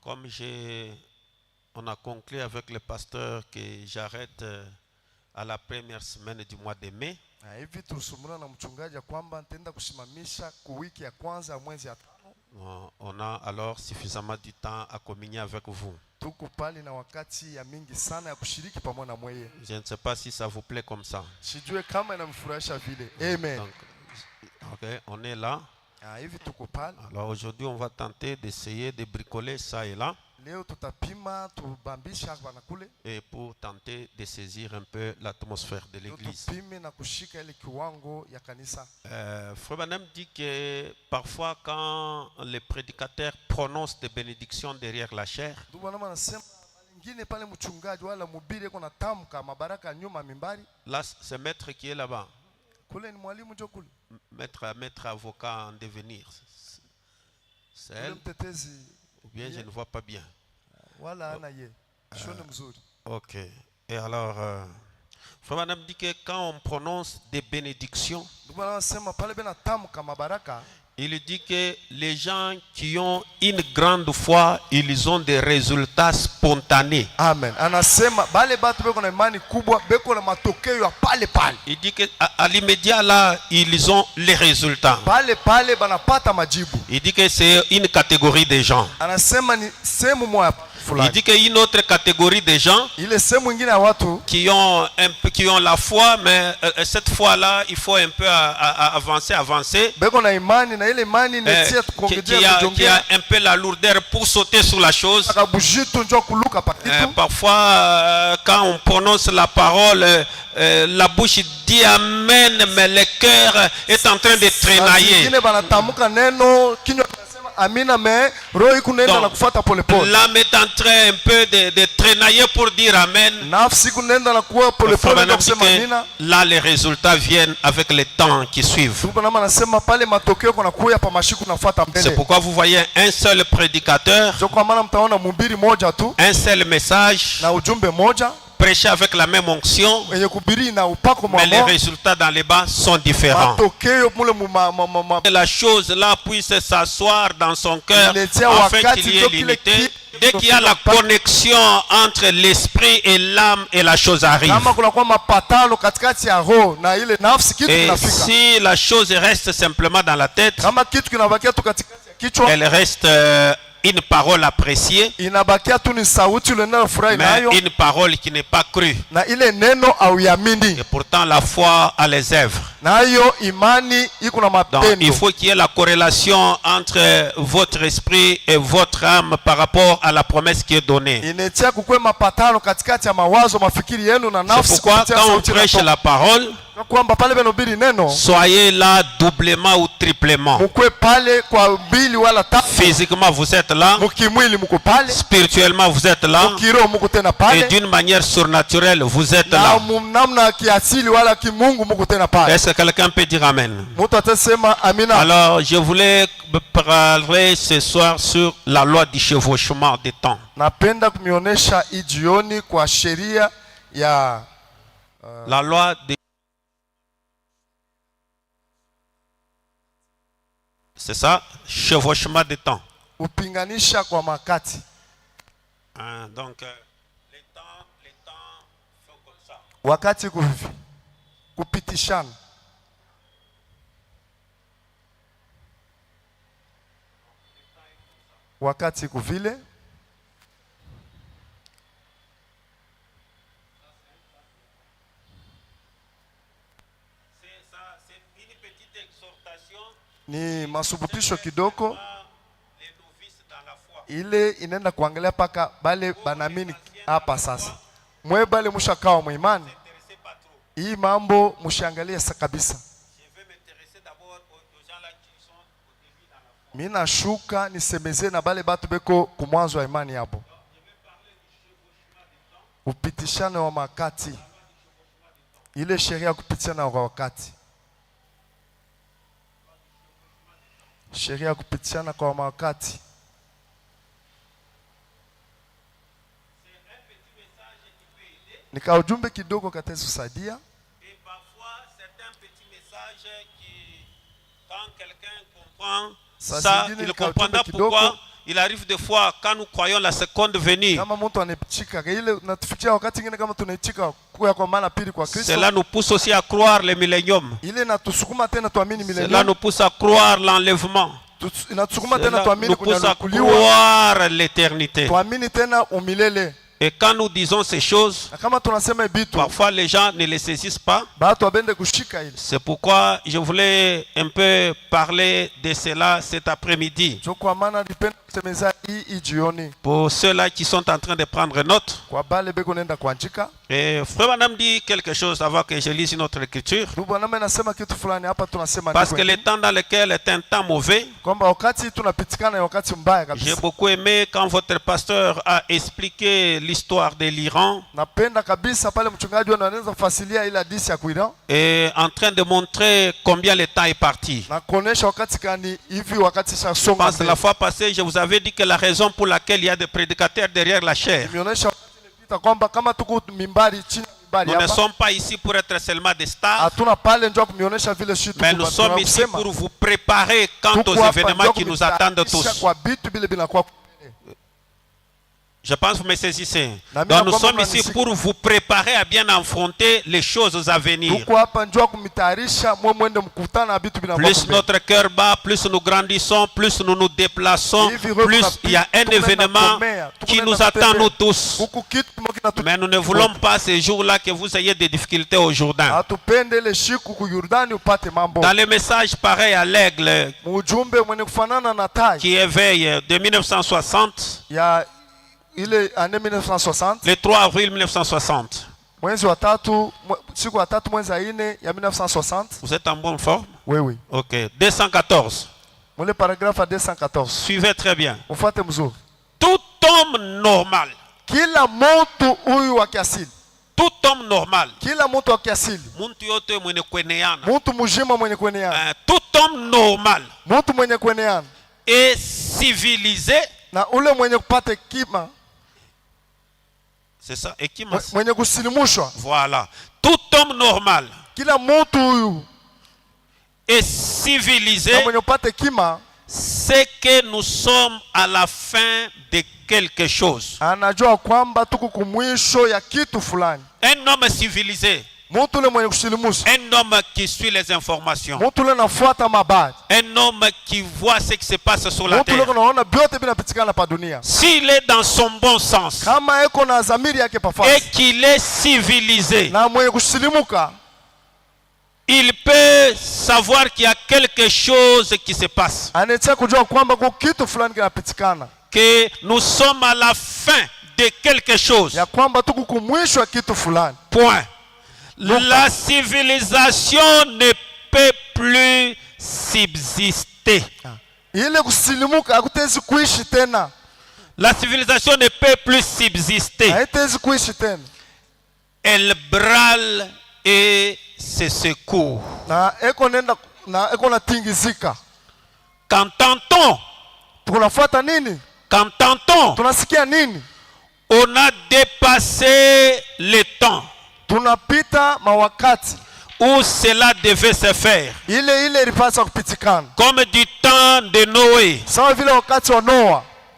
Comme on a conclu avec le pasteur que j'arrête à la première semaine du mois de mai. On a alors suffisamment du temps à communier avec vous. Je ne sais pas si ça vous plaît comme ça. Amen. Donc, okay, on est là. Alors aujourd'hui, on va tenter d'essayer de bricoler ça et là. Et pour tenter de saisir un peu l'atmosphère de l'église. Frère Branham dit que parfois quand les prédicateurs prononcent des bénédictions derrière la chair, là c'est maître qui est là-bas. Maître avocat en devenir. C'est elle? Ou bien je ne vois pas bien. Ok. Et alors, Frère Branham dit que quand on prononce des bénédictions, il dit que les gens qui ont une grande foi, ils ont des résultats spontanés. Amen. Il dit qu'à l'immédiat là, ils ont les résultats. Il dit que c'est une catégorie de gens. Il dit qu'il y a une autre catégorie de gens qui ont la foi, mais cette foi-là, il faut un peu avancer. Qui a un peu la lourdeur pour sauter sur la chose. Parfois, quand on prononce la parole, la bouche dit Amen, mais le cœur est en train de trénailler. Donc, l'âme est en train un peu de traînailler pour dire Amen. Là, les résultats viennent avec les temps qui suivent. C'est pourquoi vous voyez un seul prédicateur, un seul message, prêcher avec la même onction, mais les résultats dans les bas sont différents. Que la chose là puisse s'asseoir dans son cœur afin qu'il y ait l'unité. Dès qu'il y a la connexion entre l'esprit et l'âme, et la chose arrive. Et si la chose reste simplement dans la tête, elle reste une parole appréciée, mais une parole qui n'est pas crue. Et pourtant la foi a les œuvres. Donc il faut qu'il y ait la corrélation entre votre esprit et votre âme par rapport à la promesse qui est donnée. C'est pourquoi quand on prêche la parole, soyez là doublement ou triplement. Physiquement vous êtes là, spirituellement vous êtes là, et d'une manière surnaturelle vous êtes là. Est-ce que quelqu'un peut dire Amen? Alors je voulais parler ce soir sur la loi du chevauchement des temps. La loi de... C'est ça, chevauchement des temps. Donc, les temps font comme ça. Wakati kuvile c'est une petite exhortation. Ni masubutisho kidogo ile inaenda kuangalia paka bale banamini hapa sasa. Mwe bale mushakawa muimani. Hii mambo mushangalie kabisa. Mina shuka nisemeze na bale batu beko kumwanzo wa imani hapo. Upitishane wa makati. Ile sheria kupitishana wa wakati. Sheria kupitishana kwa wakati. Nika ujumbe kidogo katezi kusaidia. Et parfois c'est un petit message qui, quand quelqu'un comprend ça, il comprendra pourquoi il arrive des fois quand nous croyons la seconde venue. Cela nous pousse aussi à croire le millénium. Cela nous pousse à croire l'enlèvement. Cela nous pousse à croire l'éternité. Et quand nous disons ces choses, parfois les gens ne les saisissent pas. C'est pourquoi je voulais un peu parler de cela cet après-midi. Pour ceux-là qui sont en train de prendre note. Et Frère Branham dit quelque chose avant que je lise notre écriture. Parce que le temps dans lequel est un temps mauvais. J'ai beaucoup aimé quand votre pasteur a expliqué l'histoire de l'Iran. Et en train de montrer combien le temps est parti. Je pense que la fois passée, je vous avais dit que la raison pour laquelle il y a des prédicateurs derrière la chair. Nous ne sommes pas ici pour être seulement des stars, mais nous sommes ici pour vous préparer quant aux événements qui nous attendent tous. Je pense que vous me saisissez. Donc nous sommes ici pour vous préparer à bien affronter les choses à venir. Plus notre cœur bat, plus nous grandissons, plus nous nous déplaçons, plus il y a un événement qui nous attend nous tous. Mais nous ne voulons pas ces jours-là que vous ayez des difficultés au Jourdain. Dans le message pareil à l'aigle qui éveille de 1960, le 3 avril 1960. Vous êtes en bonne forme? Oui. Ok. 214. Le paragraphe 214. Suivez très bien. Tout homme normal. Tout homme normal. Tout homme normal est civilisé. C'est ça, voilà. Tout homme normal est civilisé. C'est que nous sommes à la fin de quelque chose. Un homme civilisé. Un homme qui suit les informations. Un homme qui voit ce qui se passe sur la terre. S'il est dans son bon sens et qu'il est civilisé, il peut savoir qu'il y a quelque chose qui se passe. Que nous sommes à la fin de quelque chose. Point. La civilisation ne peut plus subsister. La civilisation ne peut plus subsister. Elle brûle et se secoue. Qu'entend-on? On a dépassé le temps où cela devait se faire. Comme du temps de Noé.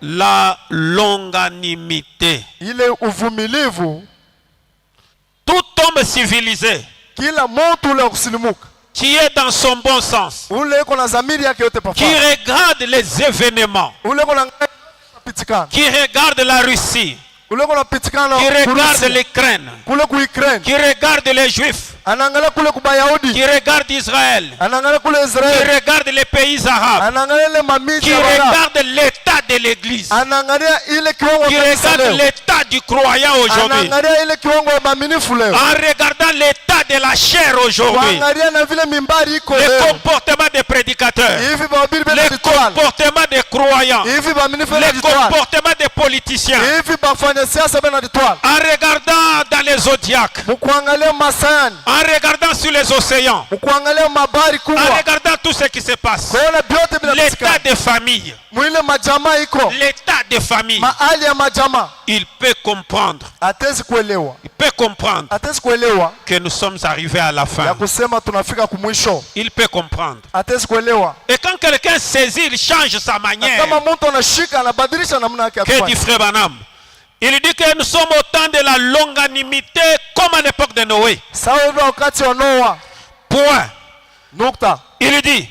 La longanimité. Tout homme civilisé qui est dans son bon sens, qui regarde les événements, qui regarde la Russie, qui regarde l'Ukraine, qui regarde les Juifs, qui regarde Israël, qui regarde les pays arabes, qui regarde l'état de l'église, qui regarde l'état du croyant aujourd'hui, en regardant l'état de la chair aujourd'hui, le comportement des prédicateurs, le comportement des croyants, le comportement des politiciens, en regardant dans les zodiacs, en regardant sur les océans, en regardant tout ce qui se passe, l'état des familles, l'état de famille, il peut comprendre. Il peut comprendre que nous sommes arrivés à la fin. Il peut comprendre. Et quand quelqu'un saisit, il change sa manière. Que dit Frère Branham? Il dit que nous sommes au temps de la longanimité comme à l'époque de Noé. Point. Il dit,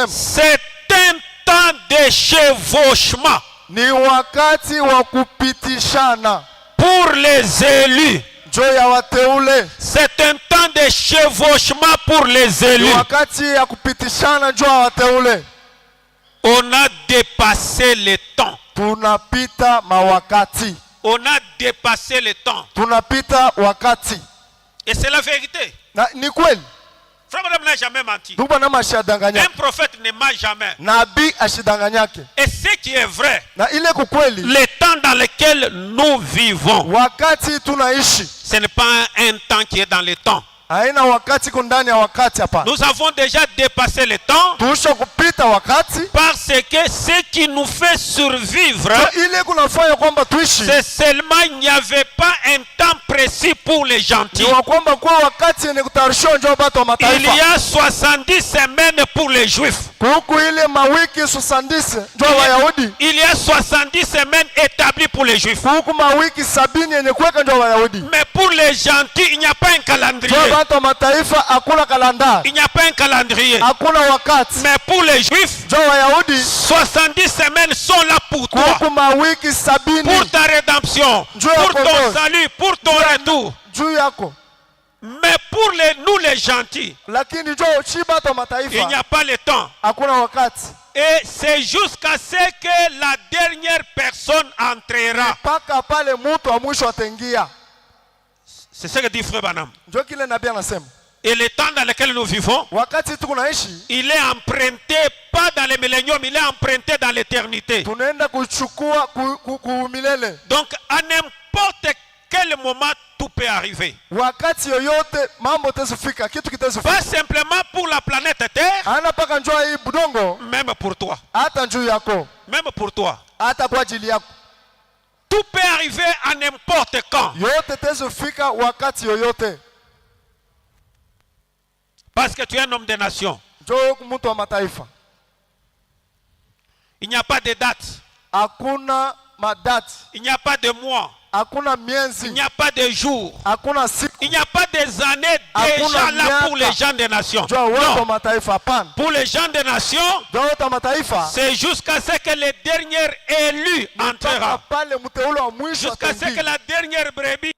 c'est un temps de chevauchement pour les élus. C'est un temps de chevauchement pour les élus. On a dépassé le temps. On a dépassé le temps. Et c'est la vérité. Frère Branham n'a jamais menti. Un prophète ne ment jamais. Et ce qui est vrai, le temps dans lequel nous vivons, ce n'est pas un temps qui est dans le temps. Nous avons déjà dépassé le temps parce que ce qui nous fait survivre, c'est seulement il n'y avait pas un temps précis pour les gentils. Il y a 70 semaines pour les juifs. Il y a 70 semaines établies pour les juifs. Mais pour les gentils, il n'y a pas un calendrier. Il n'y a pas un calendrier. Mais pour les juifs, 70 semaines sont là pour toi, pour ta rédemption, pour ton salut, pour ton retour. Mais pour nous les gentils, il n'y a pas le temps. Et c'est jusqu'à ce que la dernière personne entrera. C'est ce que dit Frère Branham. Et le temps dans lequel nous vivons, il est emprunté pas dans les milléniums, il est emprunté dans l'éternité. Donc à n'importe quel moment tout peut arriver. Pas simplement pour la planète Terre, même pour toi. Même pour toi. Tout peut arriver à n'importe quand. Parce que tu es un homme de nation. Il n'y a pas de date. Il n'y a pas de mois. Il n'y a pas de jours. Il n'y a pas des années déjà là pour les gens des nations. Non. Pour les gens des nations, c'est jusqu'à ce que le dernier élu entrera. Jusqu'à ce que la dernière brebis.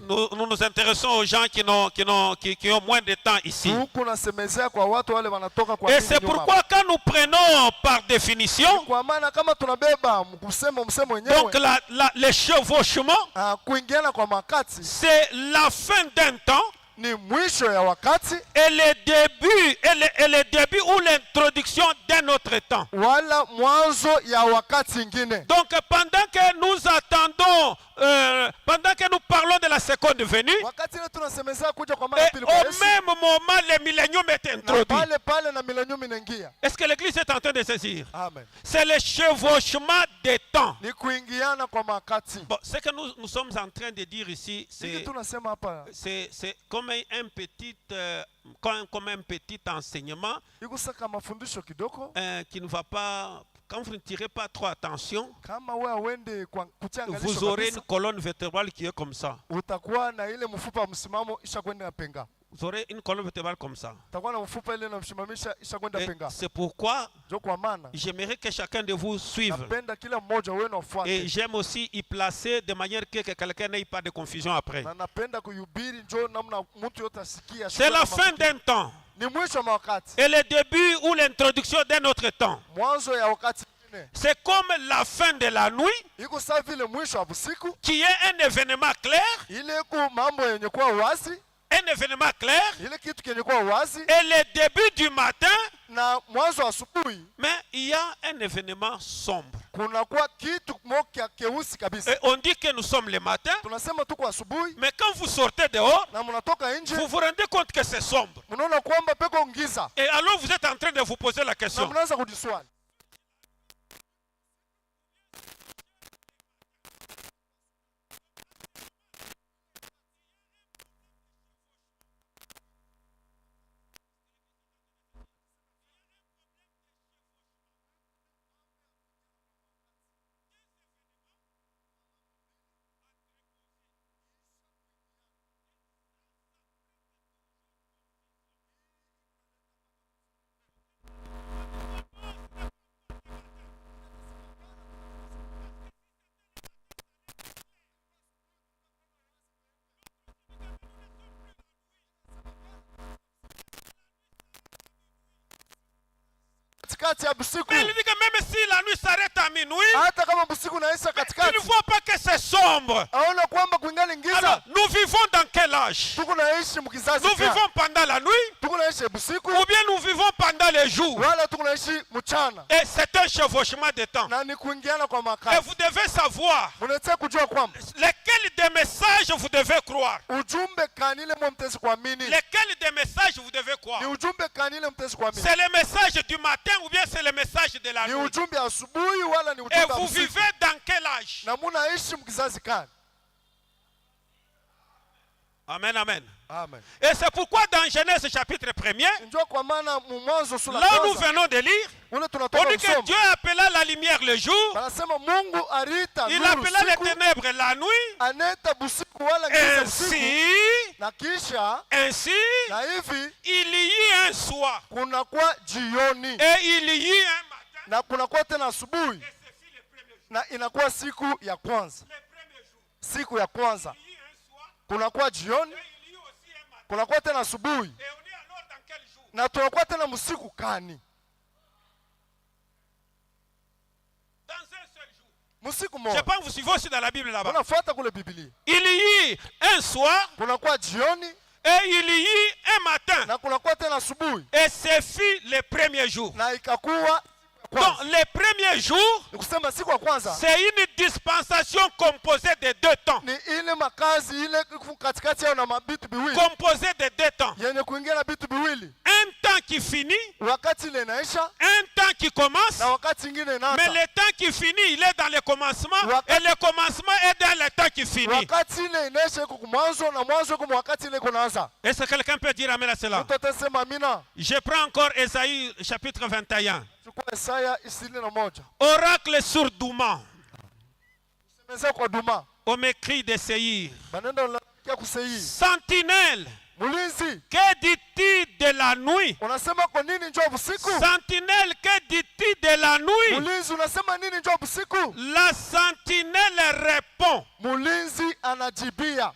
Nous nous intéressons aux gens qui ont moins de temps ici. Et c'est pourquoi quand nous prenons par définition, donc le chevauchement, c'est la fin d'un temps ni mwisho ya wakati, et le début ou l'introduction d'un autre temps. Wala mwanzo ya wakati ingine. Donc pendant que nous attendons, pendant que nous parlons de la seconde venue, wakati tunasemeza kuja kwa mara pili kwa Yesu, au même moment le millénium est introduit. Na pale na millénium inaingia. Est-ce que l'église est en train de saisir? Amen. C'est le chevauchement des temps. Ni kuingiana kwa makati. Bon, ce que nous sommes en train de dire ici, c'est comme un petit enseignement qui ne va pas, quand vous ne tirez pas trop attention, vous aurez une colonne vertébrale qui est comme ça. Vous aurez une colonne vertébrale comme ça. C'est pourquoi j'aimerais que chacun de vous suive. Et j'aime aussi y placer de manière que quelqu'un n'ait pas de confusion après. C'est la fin d'un temps. Et le début ou l'introduction d'un autre temps. C'est comme la fin de la nuit, qui est un événement clair. Un événement clair, et le début du matin, mais il y a un événement sombre. Et on dit que nous sommes le matin, mais quand vous sortez dehors, vous vous rendez compte que c'est sombre. Et alors vous êtes en train de vous poser la question. Mais il dit que même si la nuit s'arrête à minuit, il ne voit pas que c'est sombre. Alors, nous vivons dans quel âge? Nous vivons pendant la nuit, ou bien nous vivons pendant les jours? Et c'est un chevauchement de temps. Et vous devez savoir lesquels des messages vous devez croire. Lesquels des messages vous devez croire? C'est le message du matin ou bien c'est le message de la nuit? Et vous vivez dans quel âge? Amen, amen. Amen. Et c'est pourquoi dans Genèse chapitre 1er, là où nous venons de lire, on dit que Dieu appela la lumière le jour, il appela les ténèbres la nuit, ainsi, il y eut un soir, et il y eut un matin, et ce fut le premier jour. Kunakuwa jioni, kunakuwa tena asubuhi, na tunakuwa tena msiku kani. Msiku moja. Je sais pas, vous suivez aussi dans la Bible là-bas. Unafuata kule Biblia. Il y eut un soir, kunakuwa jioni, et il y eut un matin, na kunakuwa tena asubuhi, et ce fut le premier jour. Na ikakuwa. Donc, les premiers jours, c'est une dispensation composée de deux temps. Composée de deux temps. Un temps qui finit, un temps qui commence, mais le temps qui finit, il est dans le commencement, et le commencement est dans le temps qui finit. Est-ce que quelqu'un peut dire amen à cela? Je prends encore Ésaïe chapitre 21. Oracle sur Douma, au mépris de Séir. Sentinelle, que dis-tu de la nuit? Sentinelle, que dis-tu de la nuit? La sentinelle répond.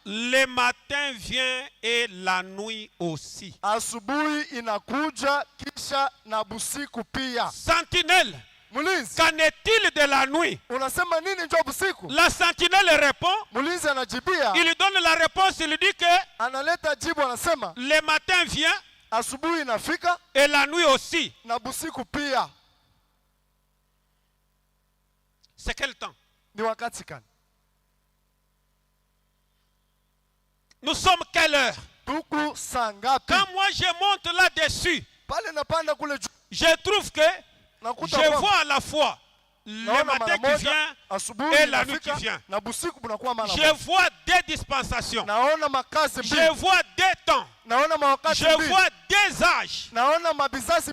Le matin vient et la nuit aussi. Sentinelle, Qu'en est-il de la nuit? La sentinelle répond. Il lui donne la réponse, il lui dit que le matin vient et la nuit aussi. C'est quel temps? Nous sommes quelle heure? Quand moi je monte là-dessus, je trouve que je vois à la fois le matin qui vient et la nuit qui vient. Je vois des dispensations. Je vois des temps. Je vois des âges.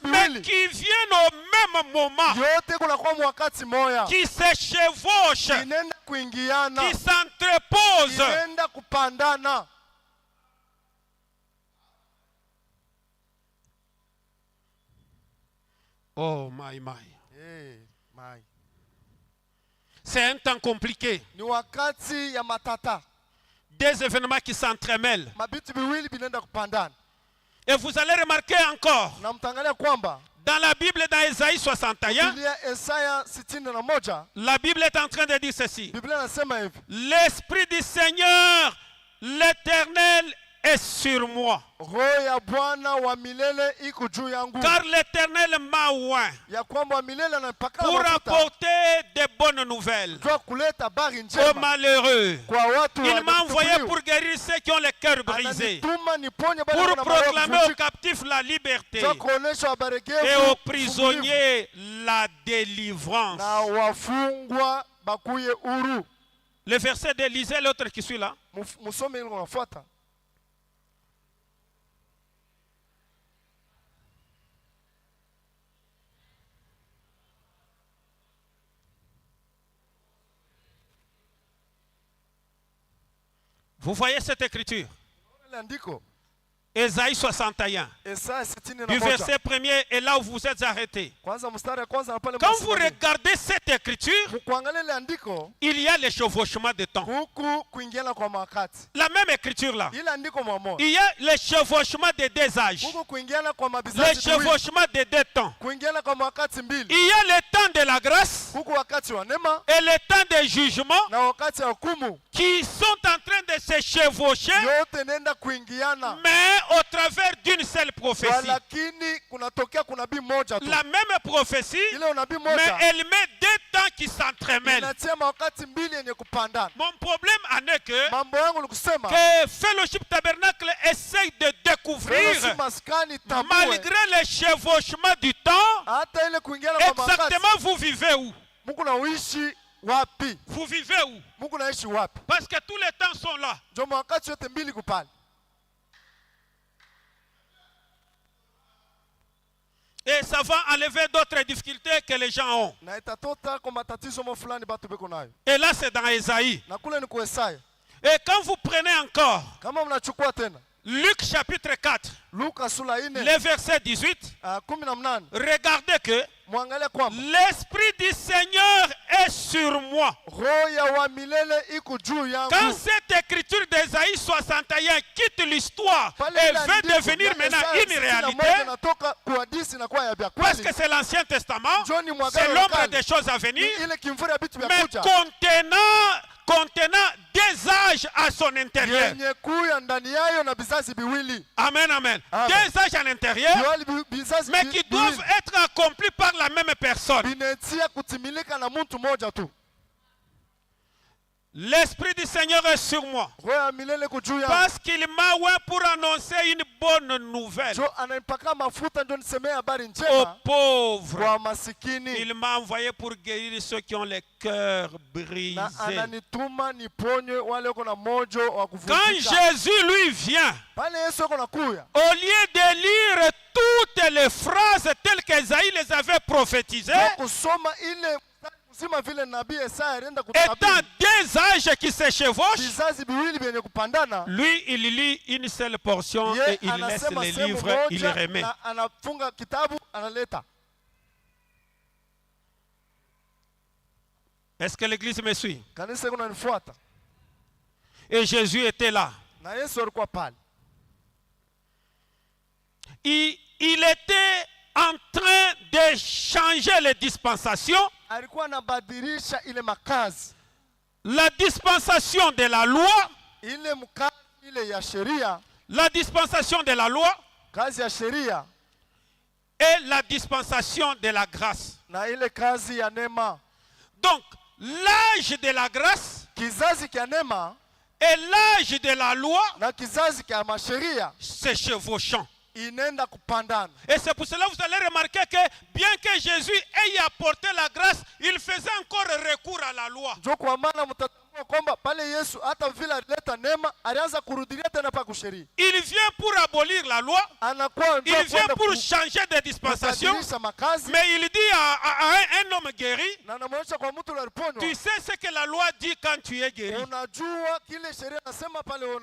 Mais qui viennent au même moment. Qui se chevauchent. Qui s'entreposent. Oh my. C'est un temps compliqué. Des événements qui s'entremêlent. Et vous allez remarquer encore. Dans la Bible, dans Ésaïe 61, la Bible est en train de dire ceci. L'Esprit du Seigneur, l'Éternel, est sur moi. Car l'Éternel m'a oint pour apporter de bonnes nouvelles aux malheureux. Il m'a envoyé pour guérir ceux qui ont le cœur brisé, pour proclamer aux captifs la liberté et aux prisonniers la délivrance. Le verset de lisez l'autre qui suit là. Vous voyez cette écriture? Ésaïe 61. Du verset 1er et là où vous êtes arrêtés. Quand vous regardez cette écriture, il y a le chevauchement de temps. La même écriture là. Il y a le chevauchement des deux âges. Le chevauchement des deux temps. Il y a le temps de la grâce et le temps de jugement qui sont en train de se chevaucher, mais au travers d'une seule prophétie. La même prophétie, mais elle met deux temps qui s'entremêlent. Mon problème en est que Fellowship Tabernacle essaye de découvrir, malgré le chevauchement du temps, exactement vous vivez où? Vous vivez où? Parce que tous les temps sont là. Et ça va enlever d'autres difficultés que les gens ont. Et là c'est dans Ésaïe. Et quand vous prenez encore Luc chapitre 4, le verset 18, regardez que l'Esprit du Seigneur est sur moi. Quand cette écriture d'Ésaïe 61 quitte l'histoire et veut devenir maintenant une réalité, parce que c'est l'Ancien Testament, c'est l'ombre des choses à venir, mais contenant des âges à son intérieur. Amen, amen. Des âges à l'intérieur, mais qui doivent être accomplis par la même personne. L'Esprit du Seigneur est sur moi. Parce qu'il m'a oint pour annoncer une bonne nouvelle aux pauvres. Il m'a envoyé pour guérir ceux qui ont les cœurs brisés. Quand Jésus lui vient, au lieu de lire toutes les phrases telles qu'Ésaïe les avait prophétisées, étant des âges qui se chevauchent, lui il lit une seule portion et il laisse les livres, il les remet. Est-ce que l'église me suit? Et Jésus était là. Il était en train de changer changer les dispensations. Alikuwa anabadilisha ile makazi. La dispensation de la loi. Ile mkazi ile ya sheria. La dispensation de la loi. Kazi ya sheria. Et la dispensation de la grâce. Na ile kazi ya neema. Donc, l'âge de la grâce. Kizazi kia neema. Et l'âge de la loi. Na kizazi kia masheria. C'est chevauchant. Inenda kupandana. Et c'est pour cela que vous allez remarquer que bien que Jésus ait apporté la grâce, il faisait encore recours à la loi. Ndio kwa maana mtatambua kwamba pale Yesu hata vile alileta neema alianza kurudilia tena pa kusheria. Il vient pour abolir la loi. Il vient pour changer de dispensation. Mais il dit à un homme guéri, tu sais ce que la loi dit quand tu es guéri.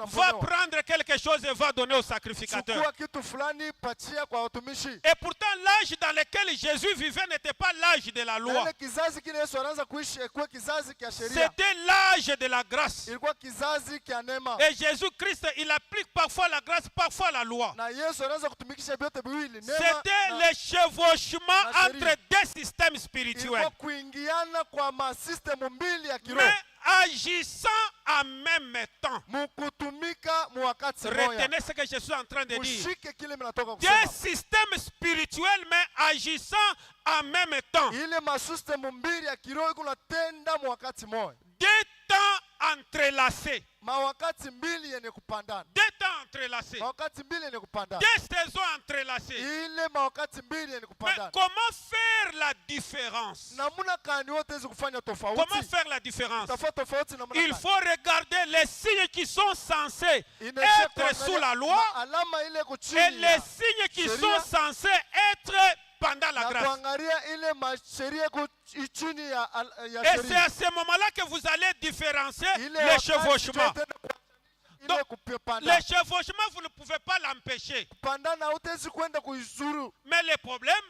Va prendre quelque chose et va donner au sacrificateur. Et pourtant l'âge dans lequel Jésus vivait n'était pas l'âge de la loi. C'était l'âge de la grâce. Et Jésus-Christ, il applique parfois la grâce, parfois la loi. C'était le chevauchement entre deux systèmes spirituels. Mais agissant en même temps. Retenez ce que je suis en train de dire. Deux systèmes spirituels mais agissant en même temps. Deux temps entrelacés. Deux temps entrelacés. Deux saisons entrelacées. Mais comment faire la différence? Comment faire la différence? Il faut regarder les signes qui sont censés être sous la loi et les signes qui sont censés être pendant la grâce. Et c'est à ce moment-là que vous allez différencier les chevauchements. Donc, le chevauchement, vous ne pouvez pas l'empêcher. Mais le problème,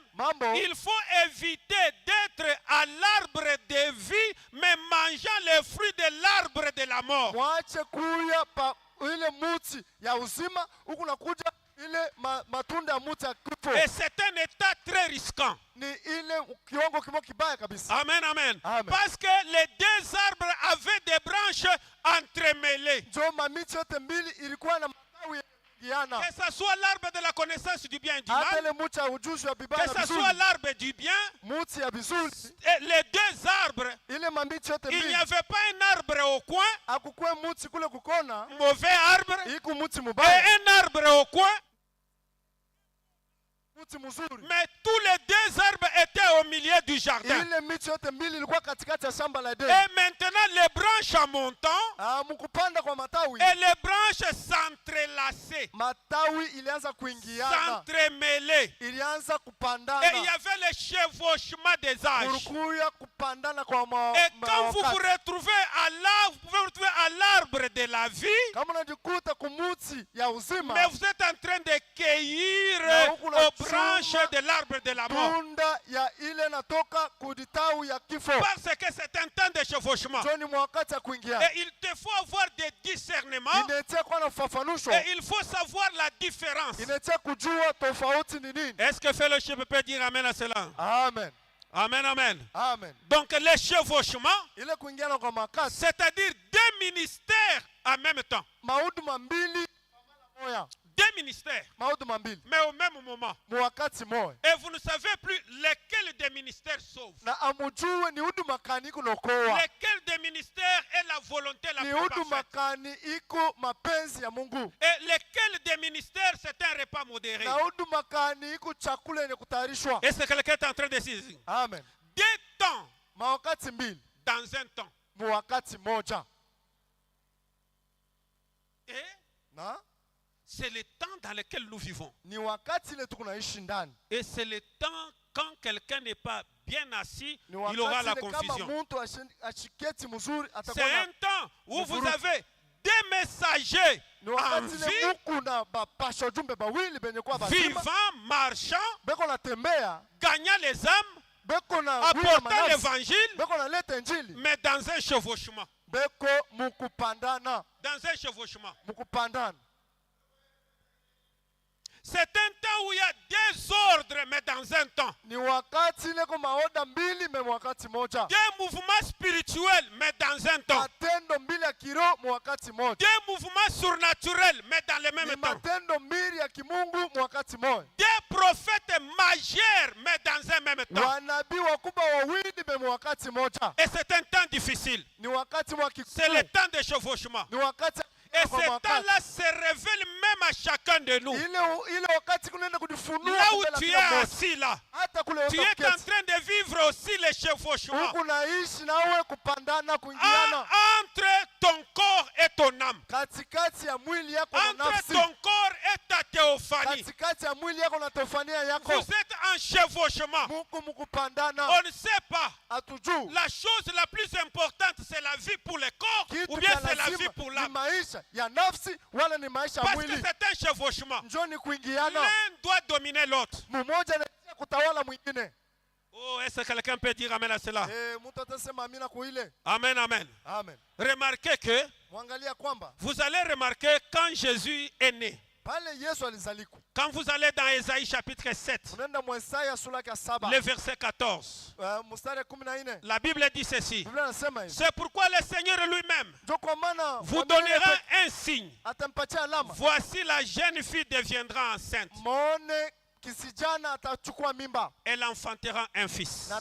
il faut éviter d'être à l'arbre de vie, mais mangeant les fruits de l'arbre de la mort. Et c'est un état très risquant. Amen, amen. Parce que les deux arbres avaient des branches entremêlées. Que ce soit l'arbre de la connaissance du bien et du mal, que ce soit l'arbre du bien, et les deux arbres, il n'y avait pas un arbre au coin, mauvais arbre, et un arbre au coin. Mais tous les deux arbres étaient au milieu du jardin. Et maintenant les branches en montant et les branches s'entrelaçaient, s'entremêlaient. Et il y avait le chevauchement des âges. Et quand vous vous retrouvez vous pouvez vous retrouver à l'arbre de la vie, mais vous êtes en train de cueillir aux branches de l'arbre de la mort. Parce que c'est un temps de chevauchement. Et il te faut avoir des discernements. Et il faut savoir la différence. Est-ce que fellowship peut dire amen à cela? Amen. Amen, amen. Amen. Donc le chevauchement, c'est-à-dire deux ministères en même temps. Deux ministères, mais au même moment. Et vous ne savez plus lequel des ministères sauve. Lequel des ministères est la volonté la plus parfaite. Et lequel des ministères c'est un repas modéré. Et c'est quelqu'un est en train de dire. Amen. Deux temps dans un temps. Et c'est le temps dans lequel nous vivons. Et c'est le temps quand quelqu'un n'est pas bien assis, il aura la confusion. C'est un temps où vous avez des messagers en vie, vivant, marchant, gagnant les âmes, apportant l'évangile, mais dans un chevauchement. Dans un chevauchement. C'est un temps où il y a des ordres mais dans un temps. Ni wakati leko maoda mbili me wakati moja. Des mouvements spirituels, mais dans un temps. Matendo mbili ya kiroho wakati moja. Des mouvements surnaturels, mais dans le même temps. Matendo mbili ya kimungu wakati moja. Des prophètes majeurs, mais dans un même temps. Wanabii wakubwa wawili me wakati moja. Et c'est un temps difficile. Ni wakati wa kikuu. C'est le temps de chevauchement. Ni wakati. Et ce temps-là se révèle même à chacun de nous. Là où tu es assis là, tu es en train de vivre aussi les chevauchements entre ton corps et ton âme, entre ton corps et ta théophanie. Vous êtes en chevauchement. On ne sait pas. La chose la plus importante, c'est la vie pour le corps ou bien c'est la vie pour l'âme. Parce que c'est un chevauchement. L'un doit dominer l'autre. Oh, est-ce que quelqu'un peut dire amen à cela? Amen, amen. Remarquez que vous allez remarquer quand Jésus est né. Quand vous allez dans Ésaïe chapitre 7, le verset 14, la Bible dit ceci. C'est pourquoi le Seigneur lui-même vous donnera un signe. Voici, la jeune fille deviendra enceinte. Elle enfantera un fils.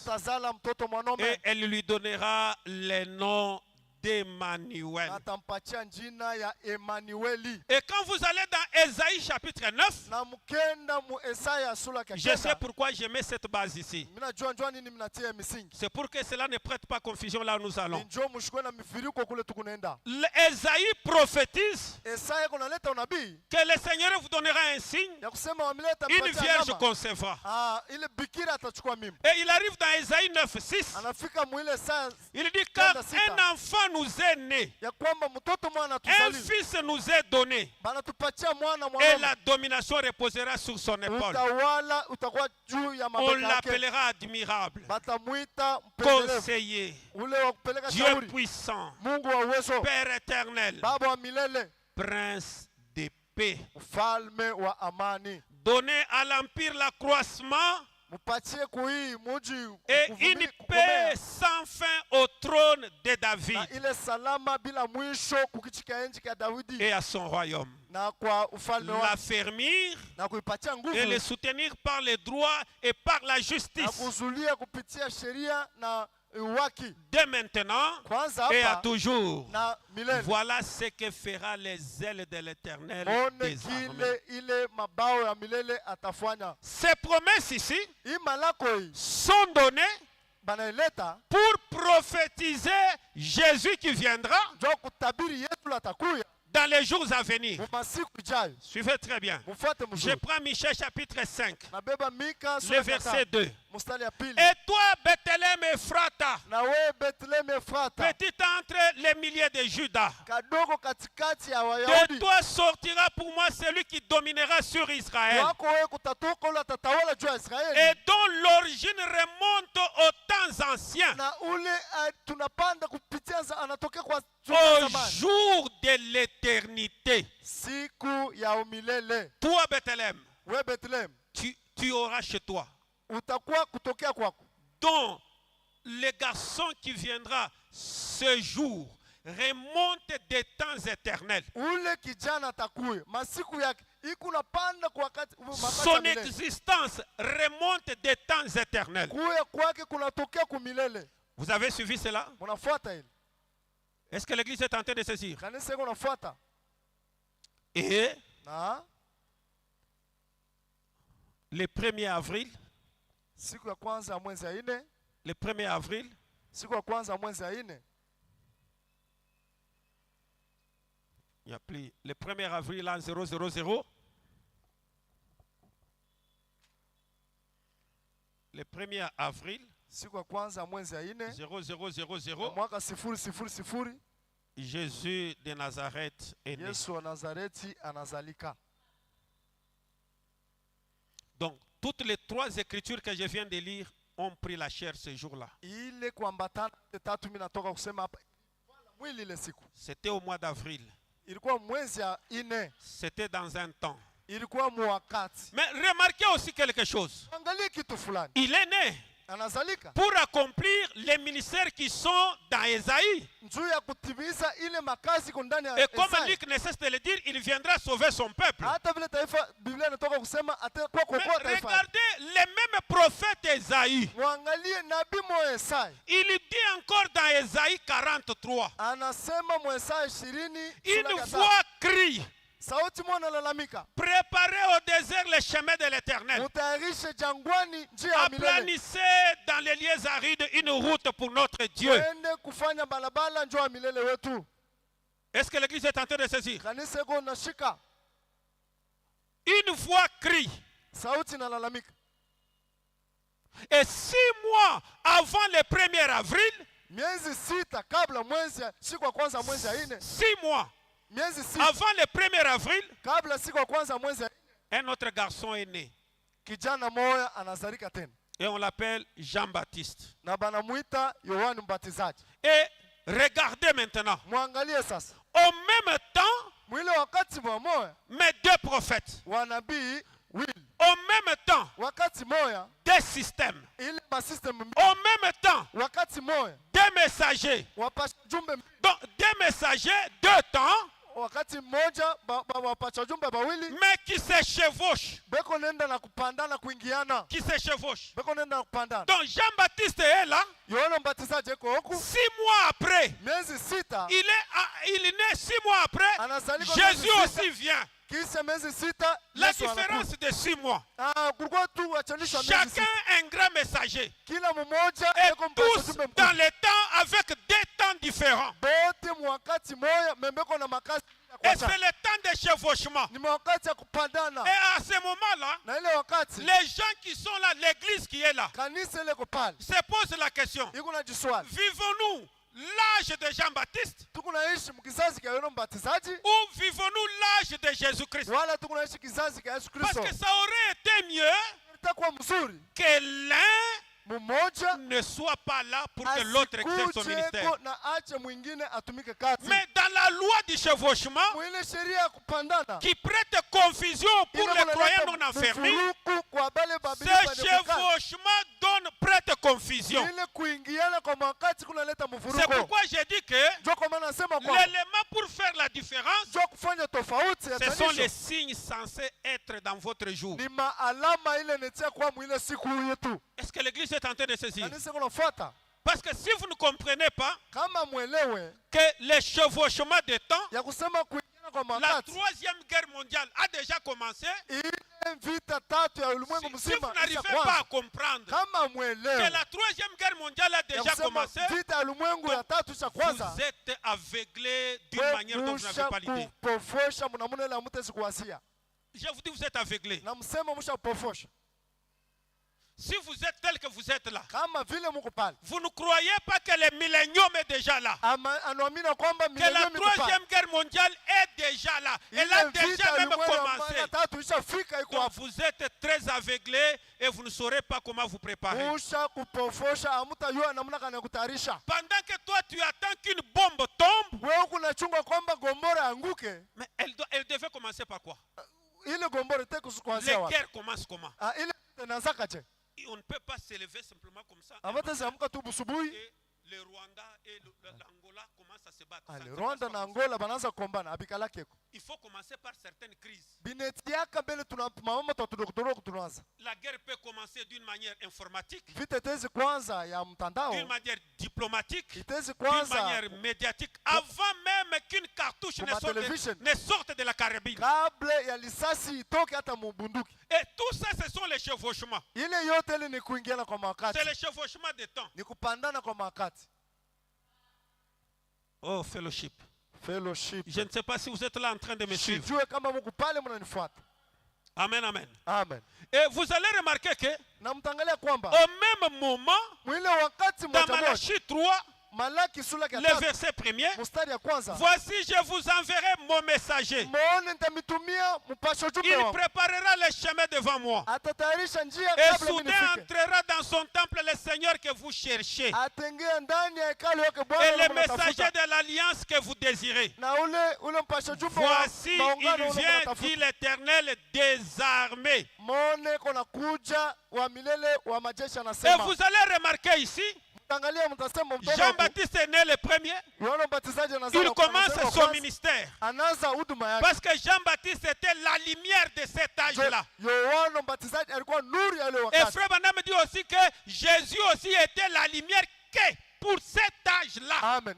Et elle lui donnera le nom d'Emmanuel. Et quand vous allez dans Ésaïe chapitre 9, je sais pourquoi je mets cette base ici. C'est pour que cela ne prête pas confusion là où nous allons. Ésaïe prophétise que le Seigneur vous donnera un signe. Une vierge concevra. Et il arrive dans Ésaïe 9, 6. Il dit car un enfant nous est né, un fils nous est donné, et la domination reposera sur son épaule. On l'appellera admirable, conseiller, Dieu puissant, Père éternel, Prince de paix. Donner à l'empire l'accroissement et une paix sans fin au trône de David et à son royaume. L'affermir et le soutenir par les droits et par la justice. Dès maintenant et à toujours. Voilà ce que fera les ailes de l'Éternel des armées. Ces promesses ici sont données pour prophétiser Jésus qui viendra dans les jours à venir. Suivez très bien. Je prends Michée chapitre 5, le verset 2. Et toi, Bethléem Ephrata, petite entre les milliers de Judas, de toi sortira pour moi celui qui dominera sur Israël, et dont l'origine remonte aux temps anciens, au jour de l'éternité. Toi, Bethléem, tu auras chez toi, dont le garçon qui viendra ce jour remonte des temps éternels. Son existence remonte des temps éternels. Vous avez suivi cela? Est-ce que l'église est en train de saisir? Et le 1er avril, le 1er avril, il n'y a plus, le 1er avril en 000, le 1er avril 0000, Jésus de Nazareth est né. Donc, toutes les trois écritures que je viens de lire ont pris la chair ce jour-là. C'était au mois d'avril. C'était dans un temps. ilikuwa muwakati. Mais remarquez aussi quelque chose. Angalia kitu fulani. Il est né anazalika pour accomplir les ministères qui sont dans Ésaïe. Njuu ya kutimiza ile makazi kundani ya Et comme Luc ne cesse de le dire, il viendra sauver son peuple. Hata vile taifa Biblia inatoka kusema atakuwa kuokoa taifa. Regardez les mêmes prophètes Ésaïe. Muangalie nabii Moesai. Il dit encore dans Ésaïe 43. Anasema Moesai 20. Une voix crie. Sauti mwana lalamika. Préparez au désert les chemins de l'Éternel. Mutayarishe jangwani njia ya milele. Aplanissez dans les lieux arides une route pour notre Dieu. Twende kufanya balabala njia ya milele wetu. Est-ce que l'église est en train de saisir? Kanisa iko nashika. Une voix crie. Sauti na lalamika. Et 6 mois avant le 1er avril, miezi 6 kabla mwezi siku ya kwanza mwezi ya 4. 6 mois avant le 1er avril, kabla siku ya kwanza mwezi ya 4, un autre garçon est né. Kijana moya anazalika tena. Et on l'appelle Jean-Baptiste. Na banamuita Yohana Mbatizaji. Et regardez maintenant. Muangalie sasa. Au même temps, mwile wakati moya, mes 2 prophètes. Wanabii wili. Au même temps, wakati moya, des systèmes. Ile ma système. Au même temps, wakati moya, des messagers. Wapasha jumbe. Donc des messagers, 2 temps. Wakati moja wapasha jumbe bawili. Mais qui se chevauchent. Beko nenda na kupandana kuingiana. Qui se chevauchent. Beko nenda na kupandana. Donc Jean-Baptiste est là. Yohana Mbatizaji eko huku. 6 mois après. Miezi 6. Il est né 6 mois après. Jésus aussi vient. La différence de 6 mois. Chacun un grand messager. Et tous dans les temps avec des temps différents. Et c'est le temps de chevauchement. Et à ce moment-là, les gens qui sont là, l'église qui est là, se posent la question. Vivons-nous l'âge de Jean-Baptiste ou vivons-nous l'âge de Jésus-Christ? Parce que ça aurait été mieux que l'un ne soit pas là pour que l'autre exerce son ministère. Mais dans la loi du chevauchement qui prête confusion pour les croyants non enfermés, ce chevauchement prête confusion. C'est pourquoi j'ai dit que l'élément pour faire la différence, ce sont les signes censés être dans votre jour. Est-ce que l'église est en train de saisir? Parce que si vous ne comprenez pas que le chevauchement des temps, la 3e guerre mondiale a déjà commencé. Si vous n'arrivez pas à comprendre que la 3e guerre mondiale a déjà commencé, vous êtes aveuglé d'une manière dont vous n'avez pas l'idée. Je vous dis, vous êtes aveuglé. Si vous êtes tel que vous êtes là, vous ne croyez pas que le millénium est déjà là, que la 3e guerre mondiale est déjà là, elle a déjà même commencé. Donc vous êtes très aveuglé et vous ne saurez pas comment vous préparer. Pendant que toi tu attends qu'une bombe tombe, mais elle devait commencer par quoi? Les guerres commencent comment? On ne peut pas s'élever simplement comme ça. Et le Rwanda et l'Angola commencent à se battre. Il faut commencer par certaines crises. La guerre peut commencer d'une manière informatique, d'une manière diplomatique, d'une manière médiatique, avant même qu'une cartouche ne sorte de la carabine. Et tout ça, ce sont les chevauchements. C'est le chevauchement des temps. Oh, fellowship. Je ne sais pas si vous êtes là en train de me suivre. Amen, amen. Amen. Et vous allez remarquer que au même moment, dans Malachie 3, le verset premier. Voici, je vous enverrai mon messager. Il préparera le chemin devant moi. Et soudain entrera dans son temple le Seigneur que vous cherchez. Et le messager de l'alliance que vous désirez. Voici, il vient, dit l'Éternel des armées. Et vous allez remarquer ici, Jean-Baptiste est né le premier. Il commence son ministère. Parce que Jean-Baptiste était la lumière de cet âge-là. Et Frère Branham dit aussi que Jésus aussi était la lumière que pour cet âge-là. Amen.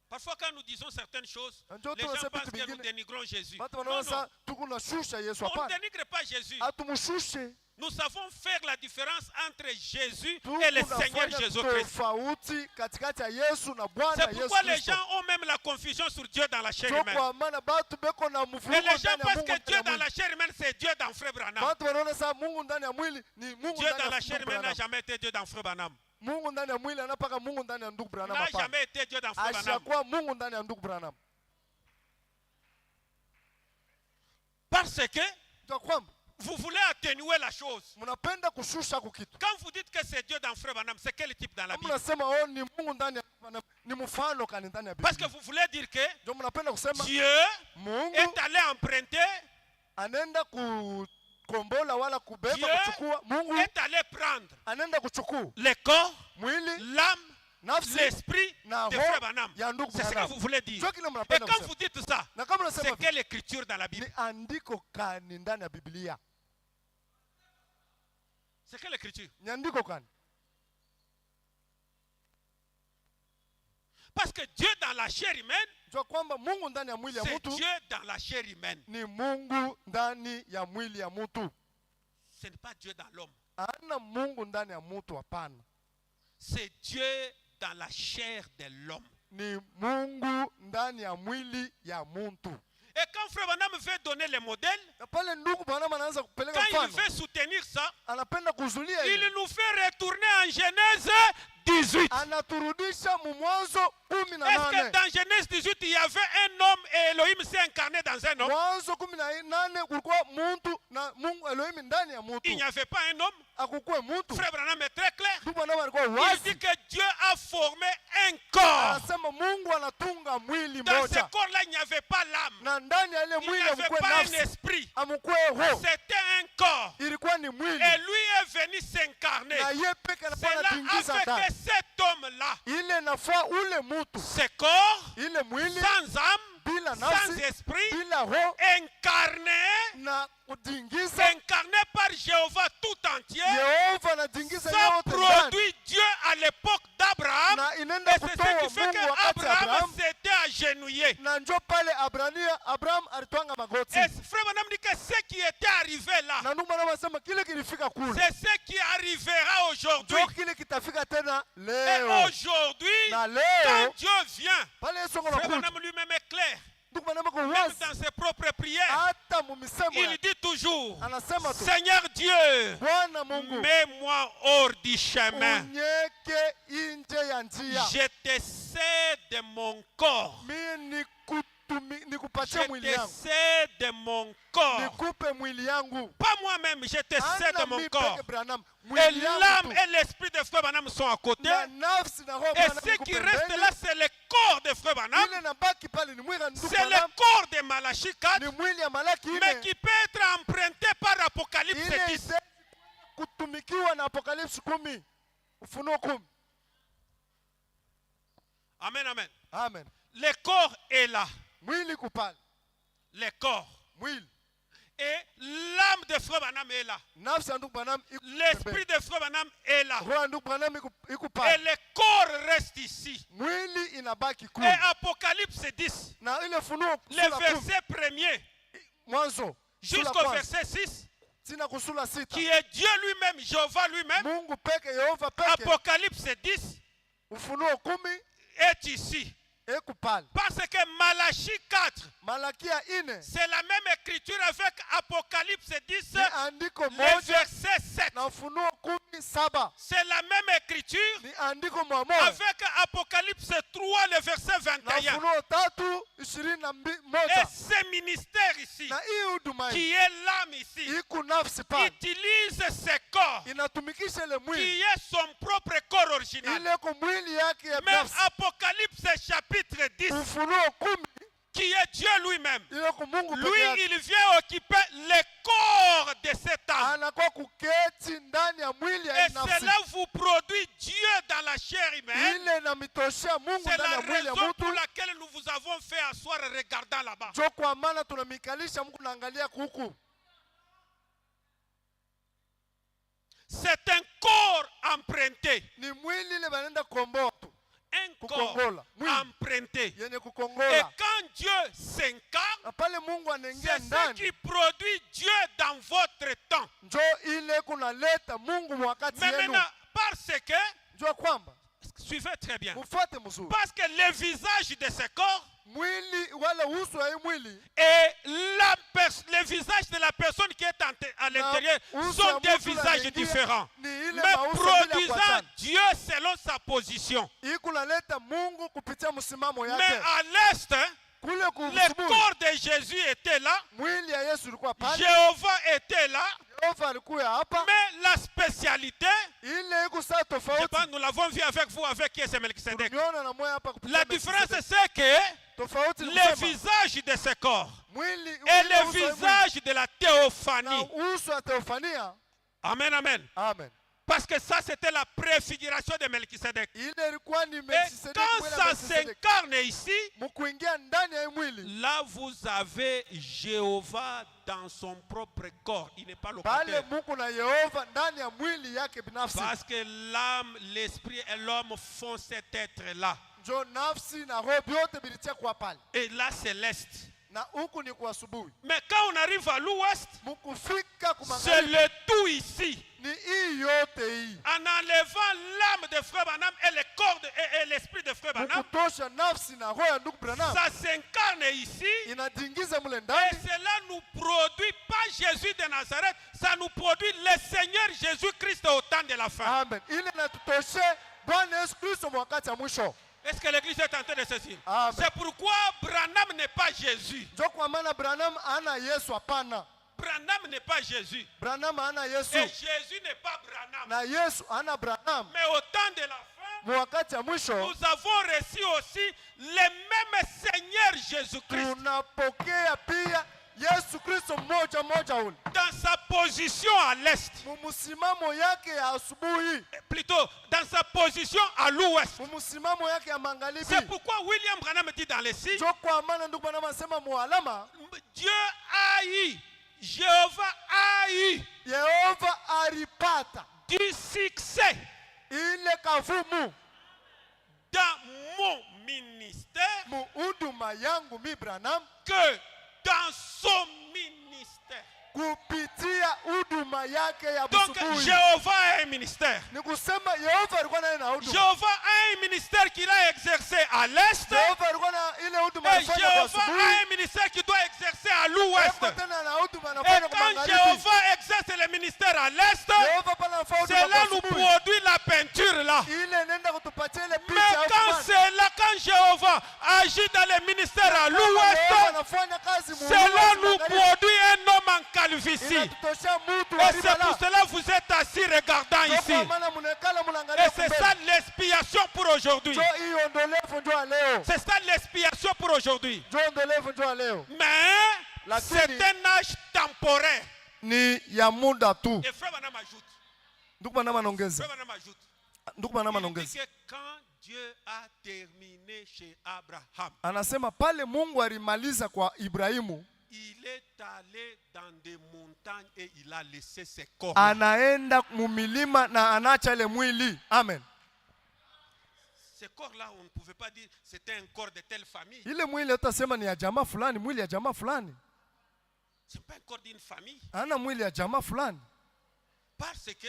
Parfois quand nous disons certaines choses, les gens pensent que nous dénigrons Jésus. Non, non. On ne dénigre pas Jésus. Nous savons faire la différence entre Jésus et le Seigneur Jésus-Christ. C'est pourquoi les gens ont même la confusion sur Dieu dans la chair humaine. Et les gens pensent que Dieu dans la chair humaine, c'est Dieu dans Frère Branham. Dieu dans la chair humaine n'a jamais été Dieu dans Frère Branham. N'a jamais été Dieu dans Frère Branham. Parce que vous voulez atténuer la chose. Quand vous dites que c'est Dieu dans Frère Branham, c'est quel type dans la Bible? Parce que vous voulez dire que Dieu est allé emprunter, Dieu est allé prendre le corps, l'âme, l'esprit de Frère Branham. C'est ce que vous voulez dire. Et quand vous dites ça, c'est quelle écriture dans la Bible? C'est quelle écriture? Parce que Dieu dans la chair humaine, c'est Dieu dans la chair humaine. Ce n'est pas Dieu dans l'homme. C'est Dieu dans la chair de l'homme. Et quand Frère Branham veut donner le modèle, quand il veut soutenir ça, il nous fait retourner en Genèse 18. Est-ce que dans Genèse 18, il y avait un homme et Elohim s'est incarné dans un homme? Il n'y avait pas un homme. Frère Branham est très clair. Il dit que Dieu a formé un corps. Dans ce corps-là, il n'y avait pas l'âme. Il n'y avait pas un esprit. C'était un corps. Et lui est venu s'incarner. Cela a fait que cet homme-là, ce corps, sans âme, sans esprit, incarné par Jéhovah tout entier, ça produit Dieu à l'époque d'Abraham. Et c'est ce qui fait qu'Abraham s'était agenouillé. Et Frère Branham dit que ce qui était arrivé là, c'est ce qui arrivera aujourd'hui. Et aujourd'hui, quand Dieu vient, Frère Branham lui-même est clair. Même dans ses propres prières, il dit toujours, Seigneur Dieu, mets-moi hors du chemin. Je te sais de mon corps. Je te sais de mon corps. Pas moi-même, je te sais de mon corps. Et l'âme et l'esprit de Frère Branham sont à côté. Et ce qui reste là, c'est le corps de Frère Branham. C'est le corps de Malachie 4, mais qui peut être emprunté par Apocalypse 10. Amen, amen. Amen. Le corps est là. Le corps. Et l'âme de Frère Branham est là. L'esprit de Frère Branham est là. Et le corps reste ici. Et Apocalypse 10, le verset premier jusqu'au verset 6, qui est Dieu lui-même, Jéhovah lui-même. Apocalypse 10 est ici. Parce que Malachie 4, c'est la même écriture avec Apocalypse 10, le verset 7. C'est la même écriture avec Apocalypse 3, le verset 21. Et ce ministère ici, qui est l'âme ici, utilise ses corps, qui est son propre corps original. Mais Apocalypse chapitre 10, qui est Dieu lui-même, lui, il vient occuper le corps de cette âme. Et cela vous produit Dieu dans la chair humaine. C'est la raison pour laquelle nous vous avons fait asseoir regardant là-bas. C'est un corps emprunté. Un corps emprunté. Et quand Dieu s'incarne, c'est ce qui produit Dieu dans votre temps. Mais maintenant, parce que, suivez très bien, parce que le visage de ce corps et le visage de la personne qui est à l'intérieur sont des visages différents, mais produisant Dieu selon sa position. Mais à l'est, le corps de Jésus était là, Jéhovah était là, mais la spécialité, je pense, nous l'avons vu avec vous, avec qui est Melchisedec. La différence, c'est que le visage de ce corps et le visage de la théophanie. Amen, amen. Parce que ça, c'était la préfiguration de Melchisedec. Et quand ça s'incarne ici, là, vous avez Jéhovah dans son propre corps. Il n'est pas locataire. Parce que l'âme, l'esprit et l'homme font cet être-là. Et là, c'est l'est. Mais quand on arrive à l'ouest, c'est le tout ici. En enlevant l'âme de Frère Branham et le corps et l'esprit de Frère Branham, ça s'incarne ici. Et cela nous produit pas Jésus de Nazareth, ça nous produit le Seigneur Jésus-Christ au temps de la fin. Amen. Est-ce que l'église est en train de se dire? C'est pourquoi Branham n'est pas Jésus. Branham n'est pas Jésus. Et Jésus n'est pas Branham. Mais au temps de la fin, nous avons reçu aussi le même Seigneur Jésus-Christ. Dans sa position à l'est, plutôt dans sa position à l'ouest. C'est pourquoi William Branham dit dans les signes, Dieu a eu, Jéhovah a eu du succès dans mon ministère que dans son ministère. Donc Jéhovah a un ministère. Jéhovah a un ministère qu'il a exercé à l'est. Et Jéhovah a un ministère qu'il doit exercer à l'ouest. Et quand Jéhovah exerce le ministère à l'est, cela nous produit la peinture là. Mais quand Jéhovah agit dans le ministère à l'ouest, cela nous produit un homme en calvitie. Et c'est pour cela que vous êtes assis regardant ici. Et c'est ça l'expiation pour aujourd'hui. C'est ça l'expiation pour aujourd'hui. Mais c'est un âge temporaire. Ni ya muda tu. Et Frère Branham ajoute. Frère Branham anaongeza. Il dit que quand Dieu a terminé chez Abraham, anasema pale Mungu alimaliza kwa Ibrahimu, il est allé dans des montagnes et il a laissé ses corps. Anaenda mumilima na anaacha ile mwili. Amen. Ce corps-là, on ne pouvait pas dire c'était un corps de telle famille. Ile mwili utasema ni ya jamaa fulani, mwili ya jamaa fulani. C'est pas un corps d'une famille. Ana mwili ya jamaa fulani. Parce que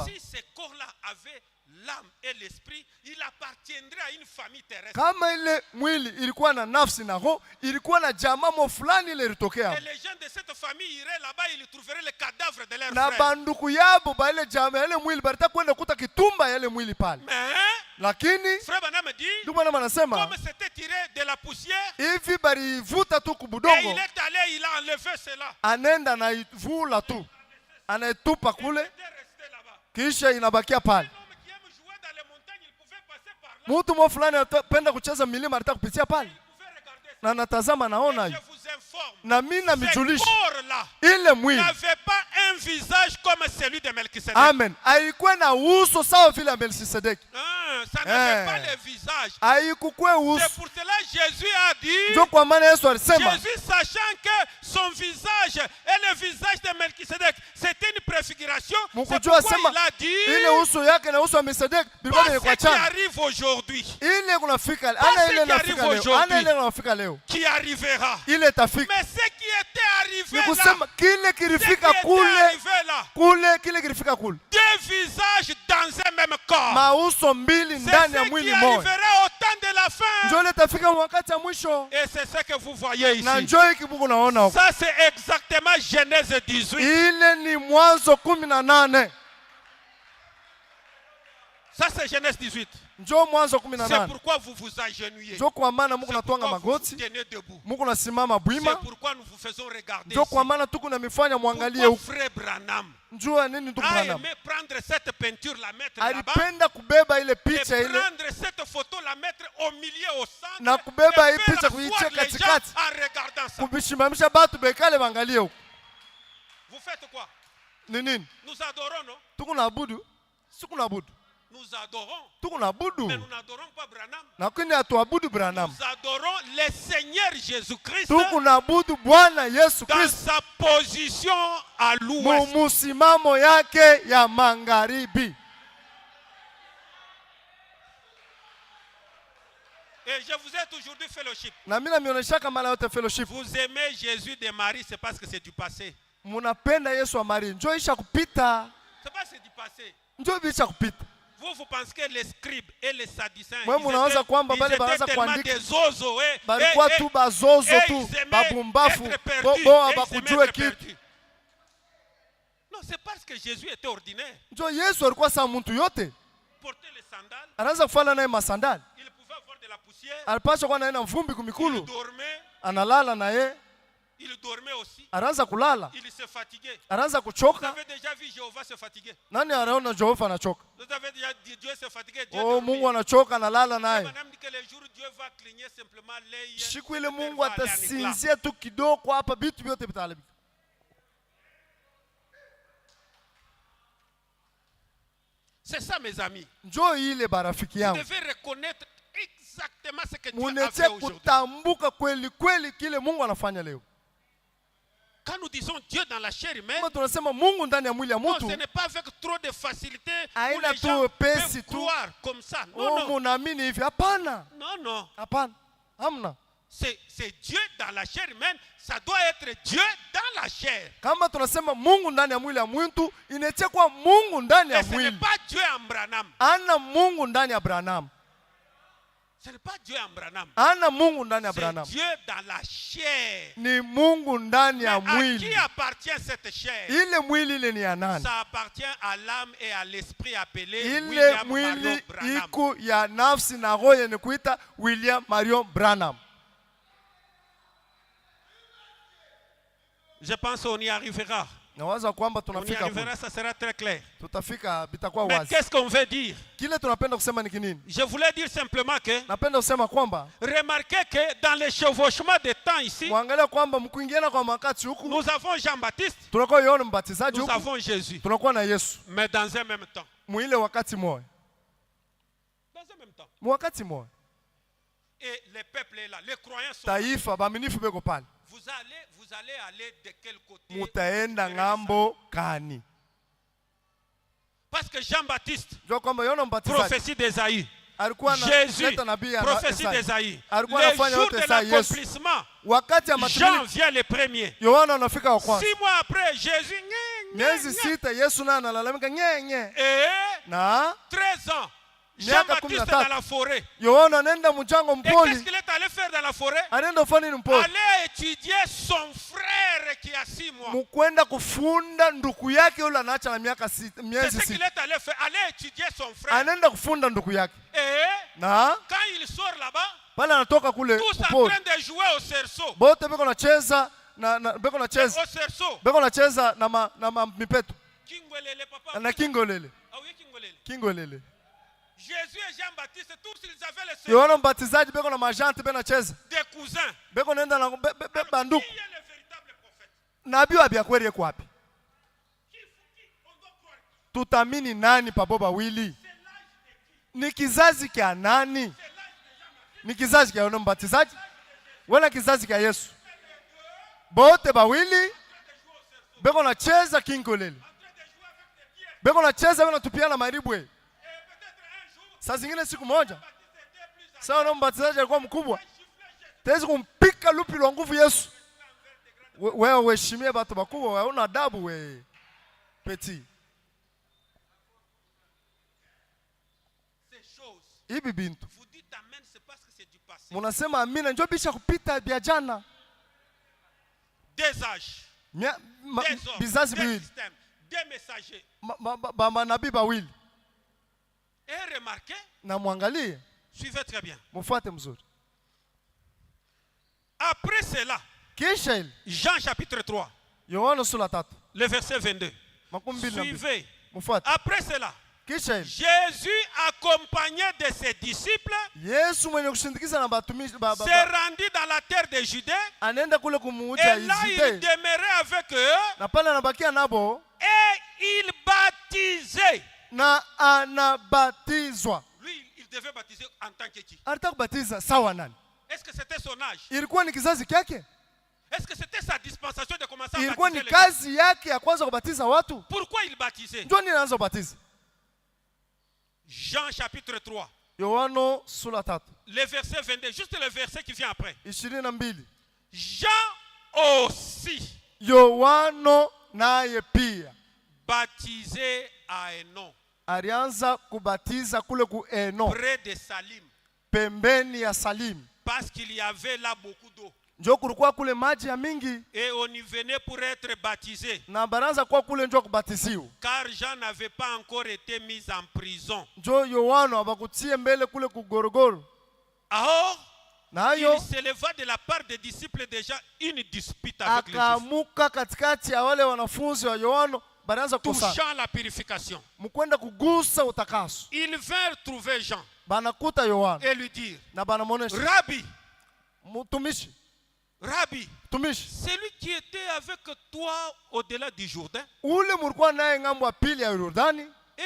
si ce corps-là avait l'âme et l'esprit, il appartiendrait à une famille terrestre. Kama ile mwili ilikuwa na nafsi na roho, ilikuwa na jamaa mo fulani ile ilitokea. Et les gens de cette famille iraient là-bas, ils trouveraient le cadavre de leur na frère. banduku yabo ba ile jamaa yale mwili barita kwenda kuta kitumba yale mwili pale. Lakini frère Branham dit, ndugu Branham anasema comme c'était tiré de la poussière, hivi balivuta tu et kubudongo, il est allé, il a enlevé cela. anenda na ivula tu, anaitupa Il kule, était resté là-bas. kisha inabakia pale. Un homme qui aime jouer dans les montagnes, il pouvait passer par là. Mtu mmoja fulani anapenda kucheza milima, anataka kupitia pale, Il pouvait regarder ça. na natazama, naona Je hiyo, vous informe, na mimi ce namijulisha corps-là ile mwili, n'avait pas un visage comme celui de Melchisedec. amen, haikuwa na uso sawa vile ya Melkisedeki, Ça n'avait pas le visage. haikukwe uso. C'est pour cela que Jésus a dit, Ndio kwa maana Yesu alisema, Jésus sachant que son visage et le visage de Melchisedec, c'était une préfiguration, c'est mkujua pourquoi sema il a dit, ile uso yake na uso wa Melkisedeki bilikuwa pas ni ce kwa qui chana. arrive aujourd'hui, Ile kunafika, Pas ana ce ile qui nafika arrive leo, ana aujourd'hui. ile kunafika leo, qui arrivera. ile itafika. Mais ce qui était arrivé Ni là, kusema kile ce qui kilifika était kule arrivé là, kule, kile kilifika kule, deux visages dans un même corps. mauso mbili C'est ndani ya ce qui mwili mmoja, arrivera au temps de la fin. njoo ile itafika wakati ya mwisho, Et c'est ce que vous voyez na ici. njoo hiki buku naona huko. Ça c'est exactement Genèse 18. Ile ni Mwanzo 18, Ça c'est Genèse 18. njoo Mwanzo C'est 18. pourquoi vous vous agenouillez. Njoo kwa maana Mungu C'est natwanga pourquoi vous vous magoti, tenez debout. Mungu nasimama C'est bwima, pourquoi nous vous faisons regarder njoo ici. kwa maana tuko na mifanya mwangalie Pourquoi huko. frère Branham Njoo nini ndugu a Branham aimé prendre cette peinture, la mettre là-bas, alipenda kubeba ile et picha ile prendre cette photo, la mettre au milieu, au centre, na kubeba et hii faire picha asseoir kuitia les gens katikati, en regardant ça. kubishimamisha batu bekale bangalie huko. Vous faites quoi? Ni nini? Nous adorons, non? Tuko naabudu, siku naabudu, Nous adorons, tuko naabudu, mais nous n'adorons pas Branham. lakini hatuabudu Branham, Nous adorons le Seigneur Jésus-Christ tuko naabudu Bwana Yesu dans Kristo sa position à l'ouest. musimamo yake ya magharibi. Et je vous ai toujours dit fellowship. Na mimi nameonyeshaka mara yote fellowship, Vous aimez Jésus de Marie, c'est parce que c'est du passé. munapenda Yesu wa Maria, njoo isha kupita, C'est pas que c'est du passé. njoo isha kupita. Vous pensez que les scribes et les sadducéens, Mwe munawaza kwamba bale banaanza tellement kuandika des ozo, balikuwa tu bazozo tu babumbafu bo abakujue kitu. Non, c'est parce que Jésus était ordinaire. Njoo Yesu alikuwa saa mtu yote, Porter les sandales, anaanza kufanya naye masandali, il pouvait avoir de la poussière. alipaswa kuwa naye na mvumbi Il kumikulu, dormait, analala na ye, il dormait aussi. anaanza kulala, Il se fatiguait. anaanza Vous kuchoka. avez déjà vu Jéhovah se fatiguer. Nani anaona Jehova anachoka? Vous avez déjà dit Dieu se fatiguait. Dieu Oh, dormait. Mungu anachoka, analala naye. Madame dit que les jours Dieu va cligner simplement l'œil. Siku ile le Mungu verre va aller en éclat. atasinzia tu kidogo hapa, vitu vyote vitaharibika. C'est ça, mes amis. Njoo ile barafiki Vous yangu, devez reconnaître exactement ce que Dieu a munete fait aujourd'hui. kutambuka kweli kweli kile Mungu anafanya leo. Quand nous disons Dieu dans la chair humaine, Kama tunasema Mungu ndani ya mwili ya non, mtu, ce n'est pas avec trop de facilité où Haina les tu gens wepesi peuvent tu. croire comme ça. Non, oh, non, munaamini hivi? Hapana, non, non. hapana, hamna. C'est Dieu dans la chair humaine. Ça doit être Dieu dans la chair. Kama tunasema Mungu ndani ya mwili ya mtu, inatia kwa Mungu ndani ya Et ce n'est mwili. pas Dieu en Branham. Ana Mungu ndani ya Branham, Ce n'est pas Dieu en Branham. ana Mungu ndani ya Branham, C'est Dieu dans la chair. ni Mungu ndani ya Mais à qui mwili. appartient cette chair? Ile mwili ile ni ya nani? Ça appartient à l'âme et à l'esprit appelé Ile William mwili Marion Branham. iko ya nafsi na roho yenye kuita William Marion Branham. Je pense qu'on y arrivera. Nawaza kwamba On y tunafika arrivera, kule. ça sera très clair. Tutafika, bitakuwa Mais wazi. qu'est-ce qu'on veut dire? Kile tunapenda kusema ni kinini? Je voulais dire simplement que, Napenda kusema kwamba remarquez que dans le chevauchement des temps ici, muangalia kwamba mkuingiana kwa wakati huku nous avons Jean-Baptiste, tunakuwa Yohana Mbatizaji nous huku, avons Jésus. tunakuwa na Yesu. Mais dans un même temps. Mwile wakati moja. Dans un même temps. Wakati moja. Et le peuple est là. Les croyants sont. Taifa baminifu beko pale. Vous allez aller de quel côté? Mutaenda ngambo kani? Parce que Jean-Baptiste, Jua kwamba Yohana Mbatizaji prophétie d'Ésaïe. alikuwa Jésus, analeta nabii ya prophétie Isaya. d'Ésaïe. Alikuwa Le anafanya jour yote de saa Yesu. l'accomplissement, Wakati ya Jean matimilio vient le premier. Yohana anafika wa kwanza. 6 mois après, Jésus, Miezi sita Yesu naye analalamika nye. et Na 13 ans, Miaka Jean-Baptiste 13. dans la forêt. Yohana anaenda mchango Et qu'est-ce mpoli. qu'il est allé faire dans la forêt? Anaenda ufanya nini mpoli? Aller étudier son frère Mukwenda kufunda nduku yake yule anaacha na miezi 6. C'est ce qu'il est allé faire, aller étudier son frère. Anaenda kufunda nduku yake. Et na quand il sort là-bas, pale anatoka kule tous en train de jouer au cerceau. Bote beko nacheza beko nacheza. Au cerceau. Beko nacheza na mipeto. Kingolele papa. Na kingolele. Ah oui, kingolele. Kingolele. Jésus et Jean-Baptiste, tous ils avaient le cerceau. Yohana Mbatizaji beko na majante beko nacheza. Des cousins. Beko nenda na banduku. Qui est le véritable prophète? Nabii wa biakweli yeko wapi? Tutamini nani paboba wili? Ni kizazi kia nani? Ni kizazi kia Yohana Mbatizaji? Wala kizazi kia Yesu? Bote bawili beko nacheza kingolele. Beko nacheza beko tupiana maribwe. Saa zingine siku moja sasa Yohana Mbatizaji alikuwa mkubwa. Tezi kumpika lupi lwa nguvu Yesu. Wewe uheshimie watu bakubwa, wewe una adabu wewe. Petit. Hivi bintu. Munasema amina njoo bisha kupita bia jana. Des âges. Bizazi biwili. Des messagers. Manabii bawili. Et remarquez. Na muangalie. Suivez très bien. Mufuate mzuri. Après cela, Jean chapitre 3, le verset 22. Suivez. Après cela, Jésus, accompagné de ses disciples, s'est rendu dans la terre de Judée. Et là, il demeurait avec eux. Et il baptisait. Lui, il devait baptiser en tant que qui? Est-ce que c'était son âge? Est-ce que c'était sa dispensation de commencer à baptiser les gens? Pourquoi il baptisait? Jean chapitre 3. Le verset 22, juste le verset qui vient après. Jean aussi baptisé à Enon. Alianza kubatiza kule ku Eno. Près de Salim. Pembeni ya Salim. Parce qu'il y avait là beaucoup d'eau. Njoo kulikuwa kule maji ya mingi. Et on y venait pour être baptisé. Na baranza kwa kule njoo kubatiziwa. Car Jean n'avait pas encore été mis en prison. Njoo Yohana abakutie mbele kule kugorogoro. Alors, il s'éleva de la part des disciples déjà une dispute avec les Juifs. Akamuka katikati ya wale wanafunzi wa Yohana. Touchant la purification. Ils vinrent trouver Jean et lui dire, Rabbi, Rabbi, celui qui était avec toi au-delà du Jourdain et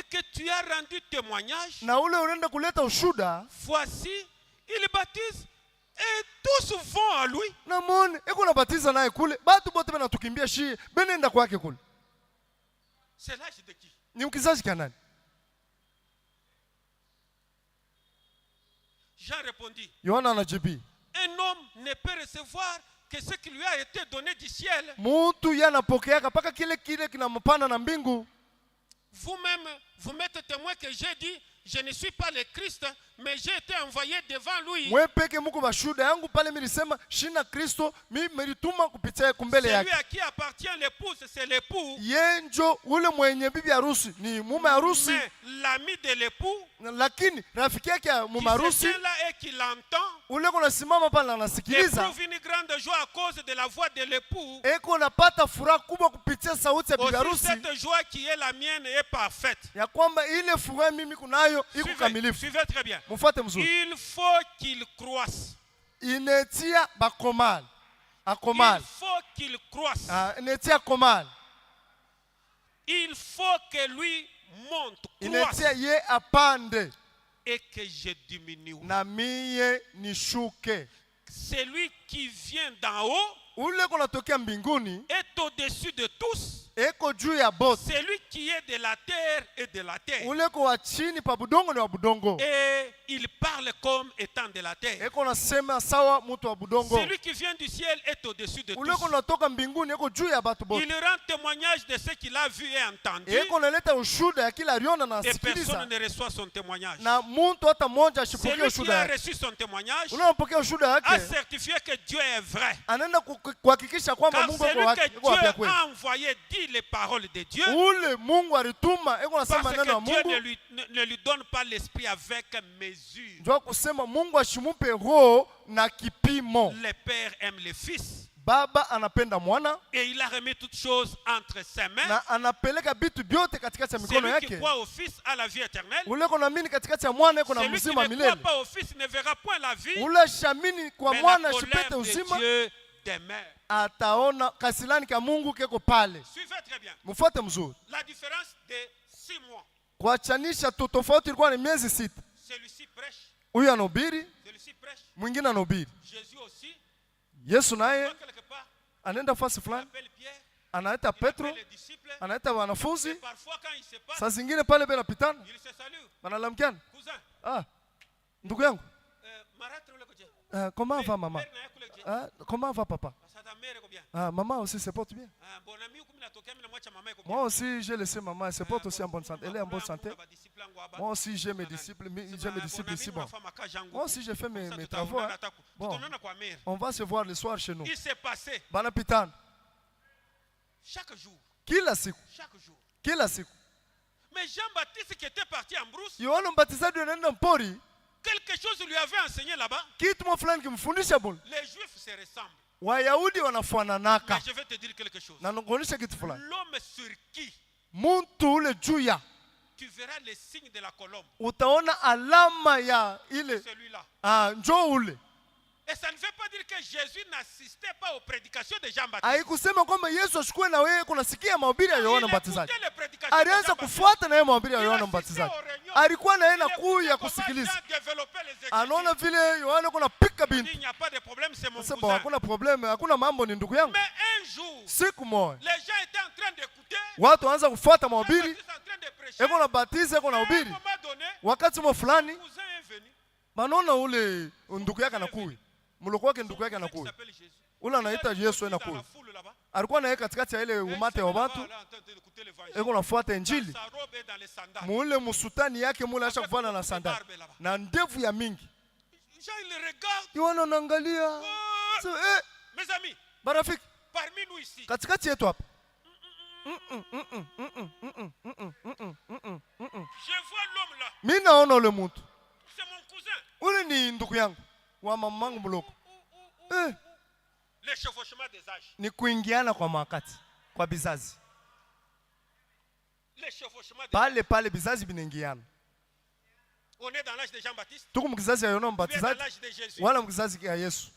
que tu as rendu témoignage, voici, il baptise et tous vont à lui. C'est l'âge de qui? Jean répondit. Un homme ne peut recevoir que ce qui lui a été donné du ciel. Vous-même, vous mettez témoin que j'ai dit, je ne suis pas le Christ, mais j'ai été envoyé devant lui. Celui à qui appartient l'épouse, c'est l'époux. Mais l'ami de l'époux, qui se tient là et qui l'entend, éprouve une grande joie à cause de la voix de l'époux. Aussi cette joie qui est la mienne est parfaite. Suivez très bien. Il faut qu'il croisse. Il faut qu'il croisse. Il faut que lui monte, croisse. Et que je diminue. Celui qui vient d'en haut est au-dessus de tous. eko juu ya bote. Celui qui est de la terre et de la terre. Ule ko wa chini pa budongo ni wa budongo. Et il parle comme étant de la terre. Eko nasema sawa mtu wa budongo. Celui qui vient du ciel est au-dessus de Ule tous. ko natoka mbinguni eko juu ya batu bote. Il rend témoignage de ce qu'il a vu et entendu. Eko naleta ushuda ya kila aliona na Et sikiliza. personne ne reçoit son témoignage. Na mtu hata mmoja ashipokee Celui qui ushuda a yake. reçu son témoignage Unapokea ushuda a yake. certifié que Dieu est vrai. Anaenda kuhakikisha kwamba Car Mungu celui eko que wapi Dieu kweli. a envoyé dit les paroles de Dieu. Ule Mungu alituma eko nasema Parce neno la que Dieu Mungu. ne lui donne pas l'esprit avec mesure. Ndio kusema Mungu ashimupe roho na kipimo. Le Père aime le Fils. Baba anapenda mwana. Et il a remis toutes choses entre ses mains. Na anapeleka vitu vyote katikati ya mikono Celui qui yake. croit au Fils a la vie éternelle. Ule konaamini katikati ya mwana eko na Celui qui mzima ne croit milele. pas au Fils ne verra point la vie. Ule shamini kwa Mais mwana la shipete colère de uzima. Dieu demeure. Ataona kasilani ka Mungu keko pale. Suivez très bien. Mfuate mzuri. La différence de 6 mois. Kuachanisha tu tofauti ilikuwa ni miezi 6. Celui-ci prêche. Huyu anahubiri, Celui-ci prêche. mwingine anahubiri. Jésus aussi. Yesu naye Donc, quelque part, anaenda fasi il fulani, appelle Pierre. anaita Il Petro, appelle les disciples. anaita wanafunzi. Et parfois, quand il se passe, Saa zingine pale bela pitana, il se salue. wanalamkiana. Cousin. Ah, ndugu yangu. Maratre le côté. Comment va maman? Père na yako le Ah, comment va papa? Ça ta mère est bien. Ah, maman aussi se porte bien. Bon ami huko minatokea mimi na mwacha mama yako bien. Moi aussi, j'ai laissé maman, elle se porte aussi en bonne santé. Elle est en bonne santé. Moi aussi, j'ai mes disciples, ici. Bon. Moi aussi, j'ai fait mes travaux. Hein. Bon. On va se voir le soir chez nous. Il s'est passé Bana pitana. chaque jour. Kila siku. Chaque jour. Kila siku. Mais Jean-Baptiste qui était parti en brousse, Yohana Mbatizaji anaenda mpori. quelque chose lui avait enseigné là-bas. Kitu fulani kimfundisha bwana. Les Juifs se ressemblent. Wayahudi wanafananaka. Mais je vais te dire quelque chose. Na ngonisha kitu fulani. L'homme sur qui Muntu ule juu ya. tu verras les signes de la colombe. Utaona alama ya ile. Celui-là. Ah, njoo ule. Et ça ne veut pas dire que Jésus n'assistait pas aux prédications de Jean-Baptiste. Haikusema kwamba Yesu ashukue na wewe kunasikia mahubiri ya Yohana Mbatizaji. Il écoutait les prédications de Alianza Jean-Baptiste. kufuata na yeye mahubiri ya Yohana Mbatizaji. Alikuwa na yeye na kuya kusikiliza. Anaona vile Yohana kuna pika binti. Il n'y a pas de problème, c'est mon Sasa cousin. hakuna problème, hakuna mambo, ni ndugu yangu. Mais un jour, Siku moja les gens étaient en train d'écouter. watu waanza kufuata mahubiri, Jean-Baptiste en train de prêcher. eko na batiza, eko na À un hubiri. moment donné, Wakati mo fulani le cousin est venu. banaona ule ndugu yake anakuya. Mloko wake ndugu yake Qui anakuya. s'appelle Jésus. Ule anaita Yesu Dans la anakuya. foule là-bas. Alikuwa na yeye katikati ya ile Et umate il wa s'est watu, là-bas, là, en train d'écouter l'évangile. eko nafuata injili. Sa robe est dans les sandales. Mule musutani yake mule acha kuvana na sandali. Na ndevu ya mingi. Jean, il regarde. Yohana anaangalia. Oh, So, mes amis, barafiki, parmi nous ici, katikati yetu hapa. je vois l'homme là. Mimi naona ule mtu. C'est mon cousin. Ule ni ndugu yangu wa mamangu mloko. Les chevauchements des âges. Ni kuingiana kwa wakati, kwa bizazi. Les chevauchements des Pale pale bizazi binaingiana. On est dans l'âge de Jean-Baptiste. Tuko mkizazi ya Yohana On est dans Mbatizaji l'âge de Jésus. wala mkizazi ya Yesu.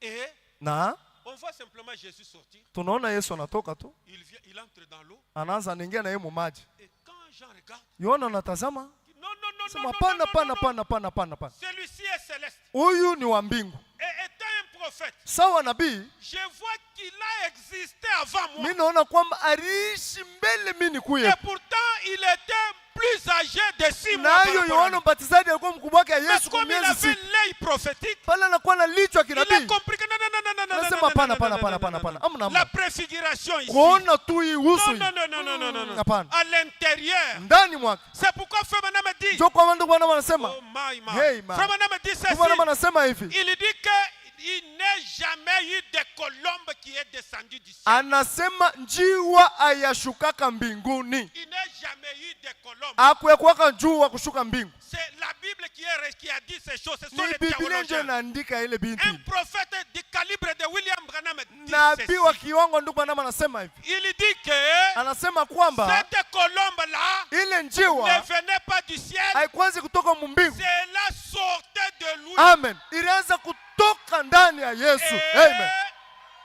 Et Na on voit simplement Jésus sortir. tunaona Yesu anatoka tu, Il entre dans l'eau. anaanza anaingia na yeye mu maji. Et quand Jean regarde, Yohana anatazama, non, non, non, sema non, pana non, pana non, pana pana pana pana. celui-ci est céleste. Huyu ni wa mbingu. Et étant un prophète, Sawa nabii, je vois qu'il a existé avant moi. mimi naona kwamba aliishi mbele mimi nikuye. Et pourtant, il était plus âgé de 6 mois. par Nayo rapport à Yohana nous. Mbatizaji alikuwa mkubwa wake Mais Yesu kwa comme il miezi avait 6. l'œil prophétique, Pale anakuwa na lichwa il a kinabii. compris que non, non, non, non, non, non, Nasema non, pana non, pana non, pana non, pana non, pana. non. Amna La amna. préfiguration ici. Kuona tu hii uso Non, hii. non, non, non, non, non, non, non. Hapana. À l'intérieur. Ndani mwake. C'est pourquoi Frère Branham me dit. Ndio kwa maana ndugu wanasema. Oh my, my. Hey, man. Frère Branham me dit Ndugu wanasema ceci. anasema hivi. Il dit qu'il n'est jamais eu de colombe qui est descendu du ciel. Anasema njiwa ayashukaka mbinguni. Il n'est jamais eu de colombe. Hakuweka juu wa kushuka mbingu. C'est la Bible qui a dit ces choses. Ce sont Ni les Biblia ndio théologiens. inaandika ile binti. Un prophète du calibre de William Branham dit Nabii ceci. wa kiwango ndugu wanasema anasema hivi. Il dit que Anasema kwamba cette colombe-là ile ne njiwa venait pas du ciel. haikwanzi kutoka mbingu. Cela sortait de lui. Amen. Ilianza kutoka ndani ya Yesu. Amen.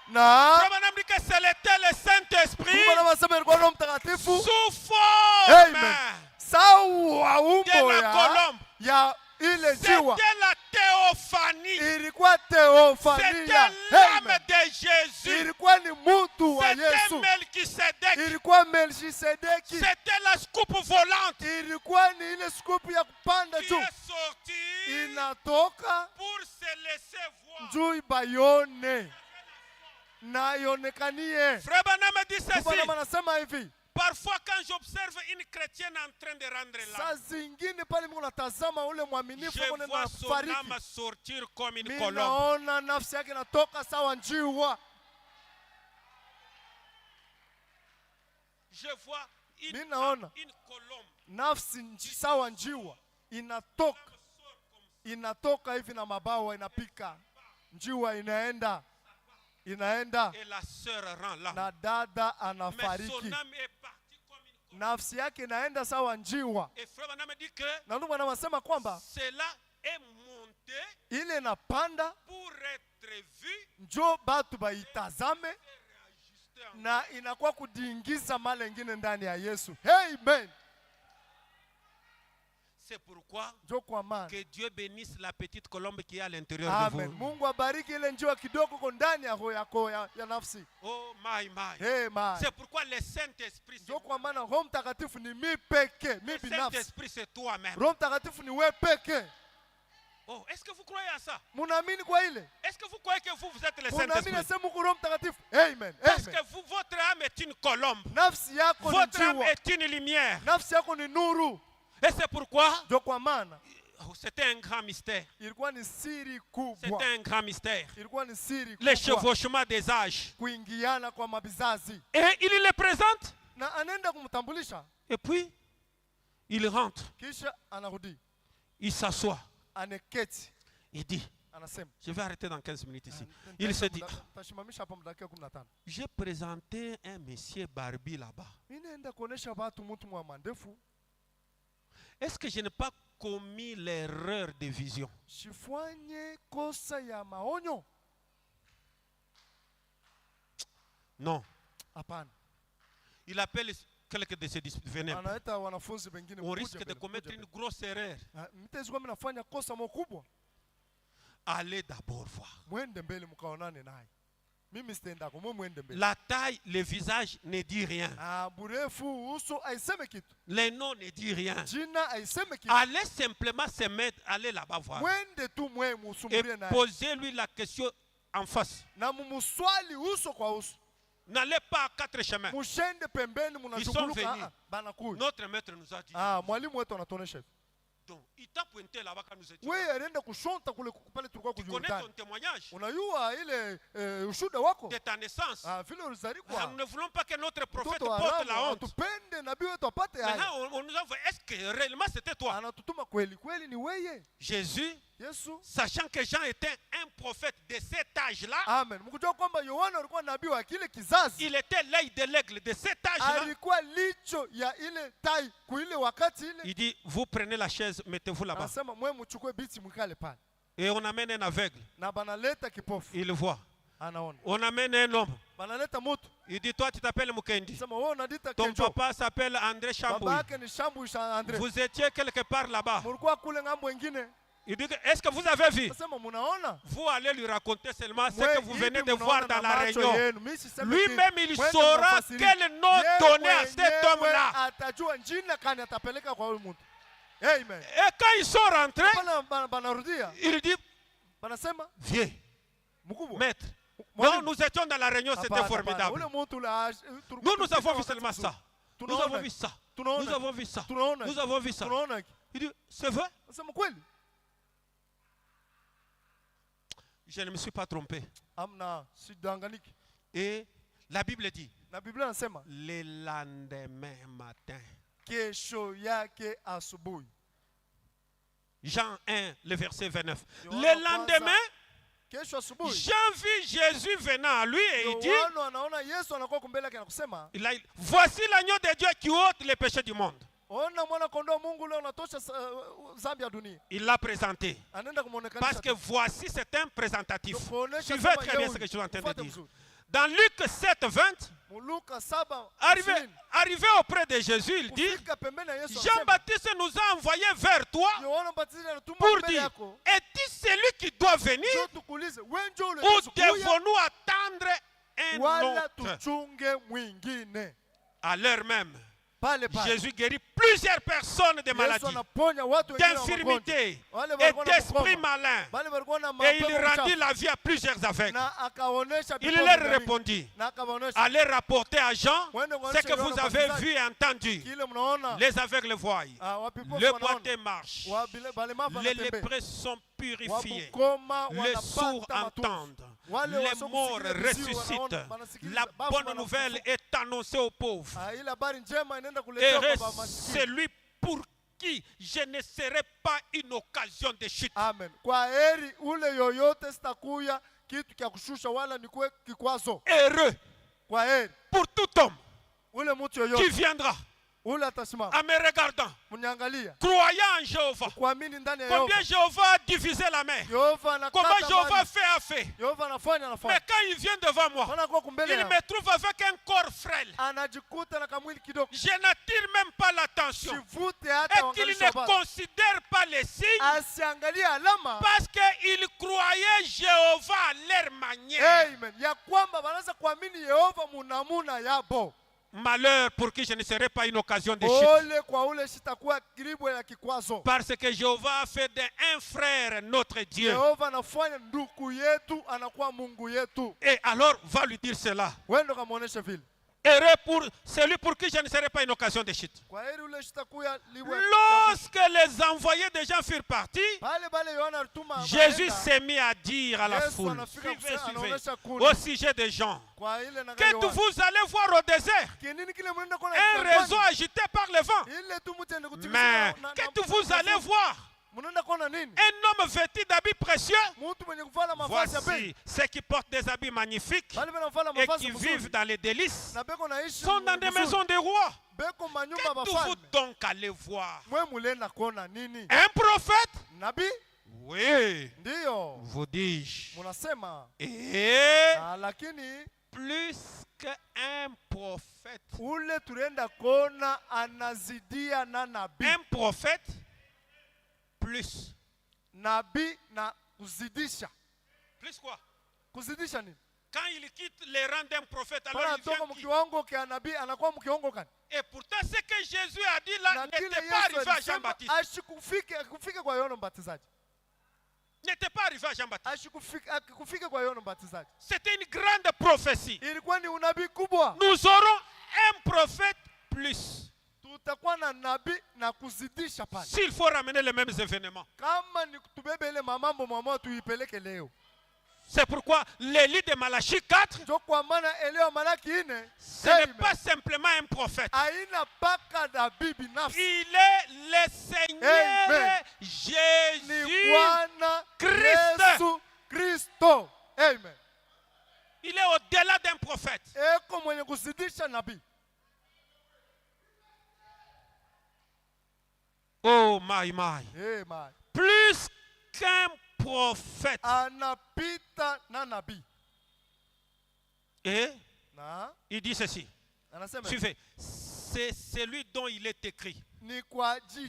Na Frère Branham dit que c'était le Saint-Esprit Mungu anasema ilikuwa Roho Mtakatifu. sous forme Amen. Sawa umbo de la colombe. ya ile njiwa. C'était la théophanie. Ilikuwa teofania. C'était l'âme Amen. de Jésus. Ilikuwa ni mtu wa C'était Yesu. Melchisedec. Ilikuwa Melchisedeki. C'était la scoop volante Ilikuwa ni ile scoop ya kupanda qui juu. est sortie Inatoka pour se laisser voir. juu bayone. Na ionekanie. Frère Branham dit ceci. Bwana anasema hivi. Parfois quand j'observe une chrétienne en train de rendre Saa zingine pale Mungu anatazama ule mwaminifu je vois son âme sortir comme une colombe. Naona nafsi yake inatoka sawa njiwa. Je vois une colombe. Nafsi sawa njiwa inatoka hivi na mabawa inapika. Njiwa inaenda. Et la sœur rend l'âme. Na dada anafariki. Mais son âme est partie comme une colombe. Nafsi yake inaenda sawa njiwa. Et frère Branham dit que na ndugu anasema kwamba cela est monté ile inapanda pour être vu, njo batu baitazame na inakuwa kudiingiza mali ingine ndani ya Yesu. Amen. C'est pourquoi que Dieu bénisse la petite colombe qui est à l'intérieur de vous. Mungu abariki ile njiwa kidogo kwa ndani ya roho yako ya nafsi. Oh my. Hey, my. C'est pourquoi le Saint-Esprit c'est kwa maana Roho Mtakatifu ni mimi peke, mimi binafsi. Le Saint-Esprit c'est toi-même. Roho Mtakatifu ni wewe peke. Oh, est-ce que vous croyez à ça? Munaamini kwa ile? Est-ce que vous croyez que vous êtes le Saint-Esprit? Munaamini sema Roho Mtakatifu? Amen. Parce que votre âme est une colombe. Nafsi yako ni votre âme est une lumière. Nafsi yako ni nuru. Et c'est pourquoi c'était un grand mystère. C'était un grand mystère. Le chevauchement des âges. Et il le présente. Et puis, il rentre. Il s'assoit. Il dit, je vais arrêter dans 15 minutes ici. Il se dit, j'ai présenté un monsieur barbu là-bas. Est-ce que je n'ai pas commis l'erreur de vision? Non. Il appelle quelques de ses disciples. Venez. On risque de commettre une grosse erreur. Allez d'abord voir. La taille, le visage ne dit rien. Les noms ne disent rien. Allez simplement se mettre, allez là-bas voir. Et posez-lui la question en face. N'allez pas à quatre chemins. Ils sont venus. Notre maître nous a dit. Donc, il t'a pointé là-bas quand nous étions. Tu connais ton témoignage de ta naissance. Nous ne voulons pas que notre prophète porte la honte. Maintenant, on nous a dit, est-ce que réellement c'était toi? Jésus, sachant que Jean était un prophète de cet âge-là, il était l'œil de l'aigle de cet âge-là. Il dit, vous prenez la chaise, mettez-vous là-bas. Et on amène un aveugle. Il voit. On amène un homme. Il dit, toi tu t'appelles Mukendi. Ton papa s'appelle André Chambouy. Vous étiez quelque part là-bas. Il dit, est-ce que vous avez vu? Vous allez lui raconter seulement ce que vous venez de voir dans la réunion. Lui-même, il saura quel nom donner à cet homme-là. Et quand ils sont rentrés, il dit, viens, maître. Non, nous étions dans la réunion, c'était formidable. Nous avons vu seulement ça. Nous avons vu ça. Nous avons vu ça. Nous avons vu ça. Il dit, c'est vrai? Je ne me suis pas trompé. Et la Bible dit, le lendemain matin, Jean 1, le verset 29. Le lendemain, Jean vit Jésus venant à lui et il dit, voici l'agneau de Dieu qui ôte les péchés du monde. Il l'a présenté. Parce que voici, c'est un présentatif. Suivez très bien ce que je suis en train de dire. Dans Luc 7, 20, arrivé auprès de Jésus, il dit, Jean-Baptiste nous a envoyés vers toi pour dire, es-tu celui qui doit venir ou devons-nous attendre un autre. À l'heure même, Jésus guérit plusieurs personnes de maladies, d'infirmités et d'esprits malins. Et il rendit la vie à plusieurs aveugles. Il leur répondit, allez rapporter à Jean ce que vous avez vu et entendu. Les aveugles voient, le boiteux marche, les lépreux sont purifiés, les sourds entendent, les morts ressuscitent. La bonne nouvelle est annoncée aux pauvres. Heureux celui pour qui je ne serai pas une occasion de chute. Amen. Kwa heri ule yoyote sitakuya kitu kia kushusha wala nikuwe kikwazo. Heureux. Kwa heri pour tout homme ule mtu yoyote qui viendra en me regardant, croyant en Jéhovah. Combien Jéhovah a divisé la mer, comment Jéhovah fait. Mais quand il vient devant moi, il me trouve avec un corps frêle. Je n'attire même pas l'attention. Et qu'il ne considère pas les signes, parce qu'il croyait Jéhovah à leur manière. Malheur pour qui je ne serai pas une occasion de chute. Parce que Jéhovah a fait d'un frère notre Dieu. Et alors va lui dire cela. Heureux pour celui pour qui je ne serai pas une occasion de chute. Lorsque les envoyés des gens furent partis, Jésus s'est mis à dire à la foule, suivez, au sujet des gens, que vous allez voir au désert un réseau agité par le vent. Mais que vous allez voir un homme vêtu d'habits précieux. Voici ceux qui portent des habits magnifiques et qui vivent dans les délices sont dans des maisons des rois. Qu'êtes-vous donc allez voir? Un prophète? Oui. Vous dis-je. Et plus qu'un prophète. Un prophète plus. Nabii na kuzidisha. Plus quoi? Kuzidisha nini? Quand il quitte les rangs d'un prophète, alors il vient mkiwango kia nabii anakuwa mkiwango gani? Et pourtant ce que Jésus a dit là n'était pas arrivé à Jean-Baptiste. Ashikufike kwa Yohana Mbatizaji. N'était pas arrivé à Jean-Baptiste. Ashikufike kwa Yohana Mbatizaji. C'était une grande prophétie. Ilikuwa ni unabii kubwa. Nous aurons un prophète plus. S'il faut ramener les mêmes événements. C'est pourquoi l'Élie de Malachie 4, ce n'est pas simplement un prophète. Il est le Seigneur Jésus-Christ. Amen. Il est au-delà d'un prophète. Oh my. Hey, my. Plus qu'un prophète. Anapita na nabii. Et il dit ceci. Suivez. C'est celui dont il est écrit.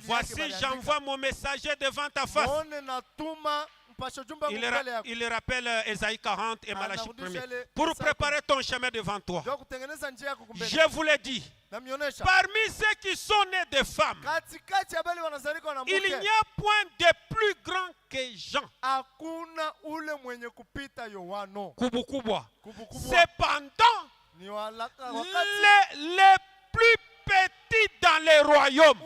Voici, j'envoie mon messager devant ta face. Il rappelle Ésaïe 40 et Malachie 1 pour préparer ton chemin devant toi. Je vous l'ai dit. Parmi ceux qui sont nés de femmes, il n'y a point de plus grand que Jean. Kubukubwa. Cependant, les plus petits dans les royaumes,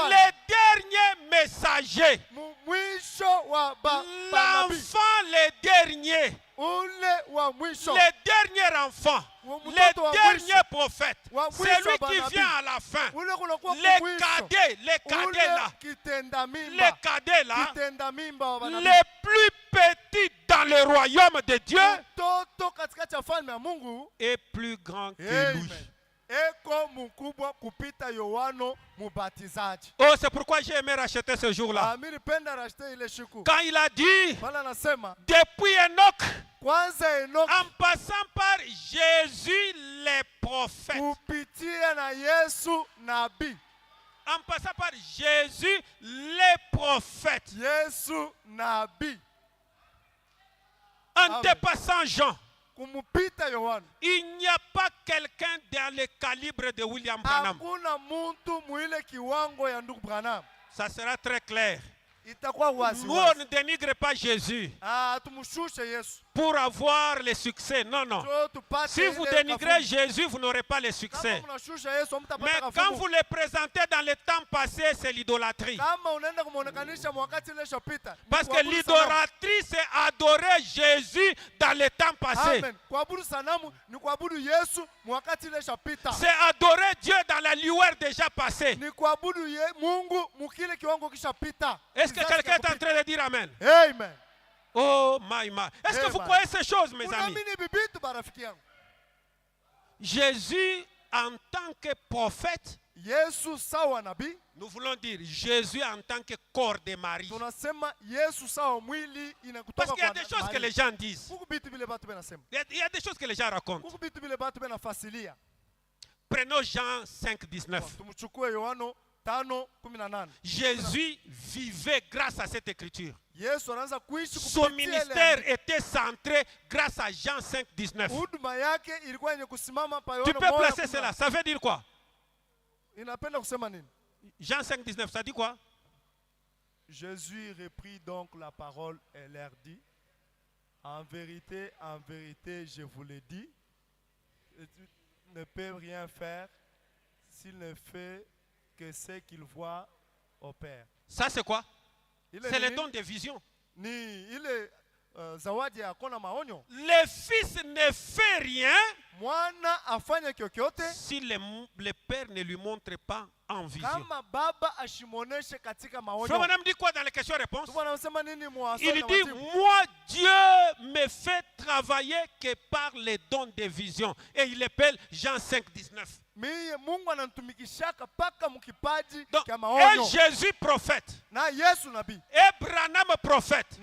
les derniers messagers, l'enfant les derniers, les derniers enfants, les derniers prophètes, c'est lui qui vient à la fin. Les cadets là, les plus petits dans le royaume de Dieu est plus grand que lui. Oh, c'est pourquoi j'ai aimé racheter ce jour-là. Quand il a dit, depuis Enoch, en passant par Jésus les prophètes, en passant par Jésus les prophètes, En dépassant Jean, kumupita Yohana, il n'y a pas quelqu'un dans le calibre de William Branham. hakuna muntu muile kiwango ya ndugu Branham. Ça sera très clair. Itakuwa wazi Nous, wazi. on ne dénigre pas Jésus Tumshushe Yesu pour avoir le succès. Non, non. Si vous dénigrez Jésus, vous n'aurez pas le succès. Mais quand vous le présentez dans le temps passé, c'est l'idolâtrie. Parce que l'idolâtrie, c'est adorer Jésus dans le temps passé. C'est adorer Dieu dans la lueur déjà passée. Est-ce que quelqu'un est en train de dire Amen? Amen. Oh my. Est-ce que vous croyez ces choses, mes amis? Jésus en tant que prophète, nous voulons dire Jésus en tant que corps de Marie. Parce qu'il y a des choses que les gens disent. Il y a des choses que les gens racontent. Prenons Jean 5,19. Jésus vivait grâce à cette écriture. Son ministère était centré grâce à Jean 5,19. Tu peux placer cela. Ça veut dire quoi? Jean 5,19, ça dit quoi? Jésus reprit donc la parole et leur dit, en vérité, je vous le dis, tu ne peux rien faire s'il ne fait que ce qu'il voit au Père. Ça c'est quoi? C'est le don de vision. Le Fils ne fait rien si le Père ne lui montre pas en vision. Frère Madame dit quoi dans les questions-réponses? Il dit, moi Dieu me fait travailler que par les dons de vision. Et il appelle Jean 5,19. Donc, et Jésus prophète, et Branham prophète,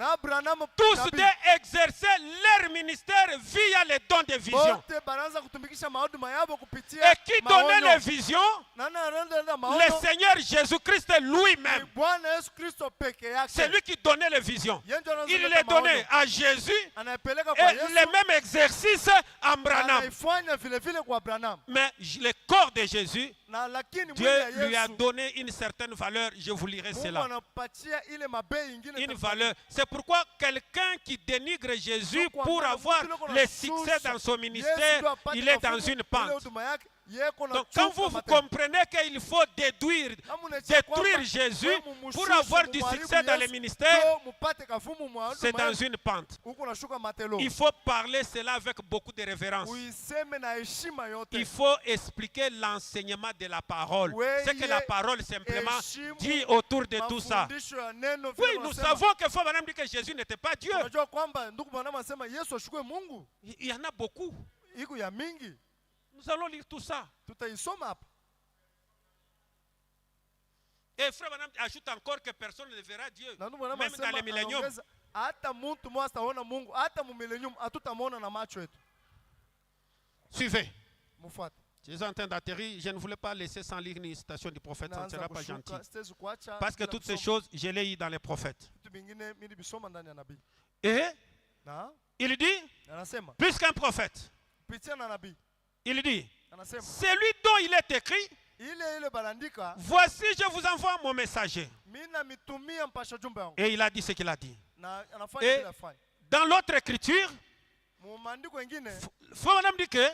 tous deux exerçaient leur ministère via les dons de vision. Et qui donnait les visions? Le Seigneur Jésus-Christ lui-même. C'est lui qui donnait les visions. Il les donnait à Jésus et le même exercice à Branham. Mais le corps de Jésus, Dieu lui a donné une certaine valeur. Je vous lirai cela. Une valeur. C'est pourquoi quelqu'un qui dénigre Jésus pour avoir le succès dans son ministère, il est dans une pente. Donc quand vous comprenez qu'il faut détruire Jésus pour avoir du succès dans le ministère, c'est dans une pente. Il faut parler cela avec beaucoup de révérence. Il faut expliquer l'enseignement de la parole. C'est que la parole simplement dit autour de tout ça. Oui, nous savons que Frère Branham dit que Jésus n'était pas Dieu. Il y en a beaucoup. Nous allons lire tout ça. Et Frère Branham ajoute encore que personne ne verra Dieu, même dans le millénium. Suivez. Je suis en train d'atterrir. Je ne voulais pas laisser sans lire une citation du prophète. Ça ne sera pas gentil. Parce que toutes ces choses, je les lis dans les prophètes. Et il dit, plus qu'un prophète, il dit, celui dont il est écrit, voici je vous envoie mon messager. Et il a dit ce qu'il a dit. Et dans l'autre écriture, Frère Branham dit que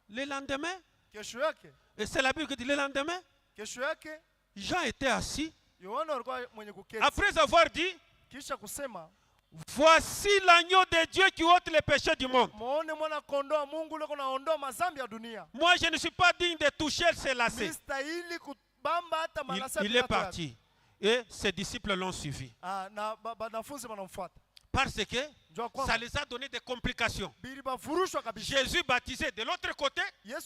le lendemain, et c'est la Bible qui dit le lendemain, Jean était assis. Après avoir dit, voici l'agneau de Dieu qui ôte les péchés du monde. Moi, je ne suis pas digne de toucher ce lacet. Il est parti. Et ses disciples l'ont suivi. Parce que ça les a donné des complications. Jésus baptisé de l'autre côté. Jean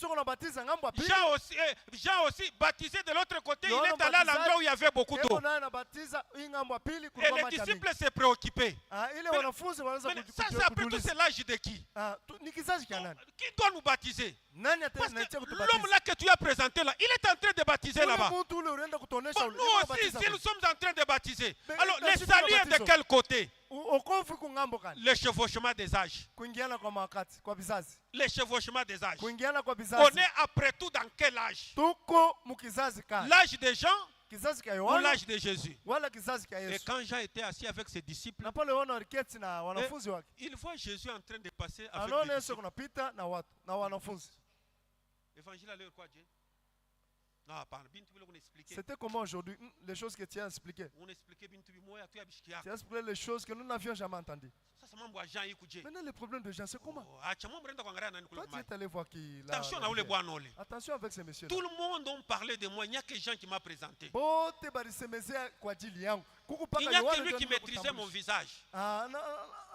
aussi baptisé de l'autre côté. Il est allé à l'endroit où il y avait beaucoup d'eau. Et les disciples s'est préoccupé. Ça, après tout, c'est l'âge de qui? Qui doit nous baptiser? Parce que l'homme là que tu as présenté là, il est en train de baptiser là-bas. Nous aussi, si nous sommes en train de baptiser. Alors, le salut est de quel côté? Le chevauchement des âges. Le chevauchement des âges. On est après tout dans quel âge? L'âge des gens ou l'âge de Jésus? Et quand Jean était assis avec ses disciples, il voit Jésus en train de passer avec les disciples. Évangile à l'heure quoi, Dieu? C'était comment aujourd'hui les choses que tu as expliquées? Tu as expliqué les choses que nous n'avions jamais entendues. Maintenant, le problème de Jean, c'est comment? Toi, tu es allé voir qui là. Attention avec ces messieurs. Tout le monde a parlé de moi. Il n'y a que Jean qui m'a présenté. Il n'y a que lui qui maîtrisait mon visage.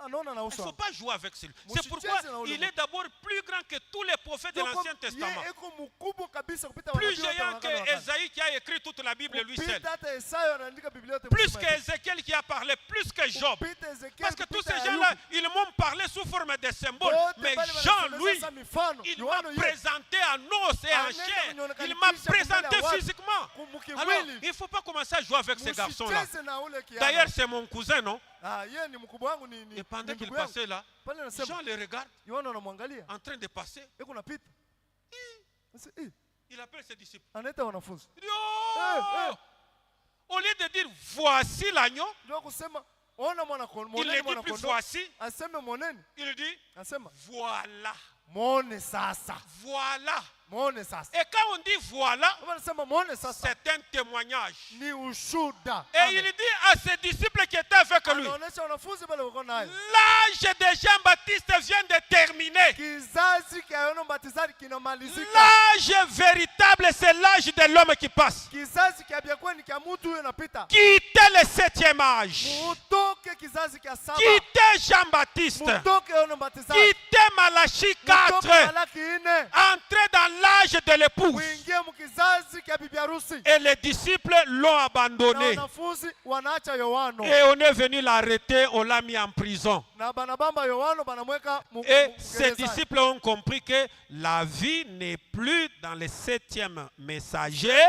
Il ne faut pas jouer avec celui. C'est pourquoi il est d'abord plus grand que tous les prophètes de l'Ancien Testament. Plus géant que Esaïe qui a écrit toute la Bible lui seul. Plus que Ézéchiel qui a parlé, plus que Job. Parce que tous ces gens-là, ils m'ont parlé sous forme de symboles. Mais Jean, lui, il m'a présenté en os et en chair. Il m'a présenté physiquement. Alors, il ne faut pas commencer à jouer avec ces garçons-là. D'ailleurs, c'est mon cousin, non? Et pendant qu'il passait là, Jean le regarde en train de passer. Il appelle ses disciples. Il dit, oh! Au lieu de dire voici l'agneau, il ne dit plus voici. Il dit voilà. Voilà. Et quand on dit voilà, c'est un témoignage. Et il dit à ses disciples qui étaient avec lui, l'âge de Jean-Baptiste vient de terminer. L'âge véritable, c'est l'âge de l'homme qui passe. Quittez le 7e âge. Quittez Jean-Baptiste. Quittez Malachie 4. Entrez dans l'âge de l'épouse. Et les disciples l'ont abandonné. Et on est venu l'arrêter, on l'a mis en prison. Et ces disciples ont compris que la vie n'est plus dans le 7e messager.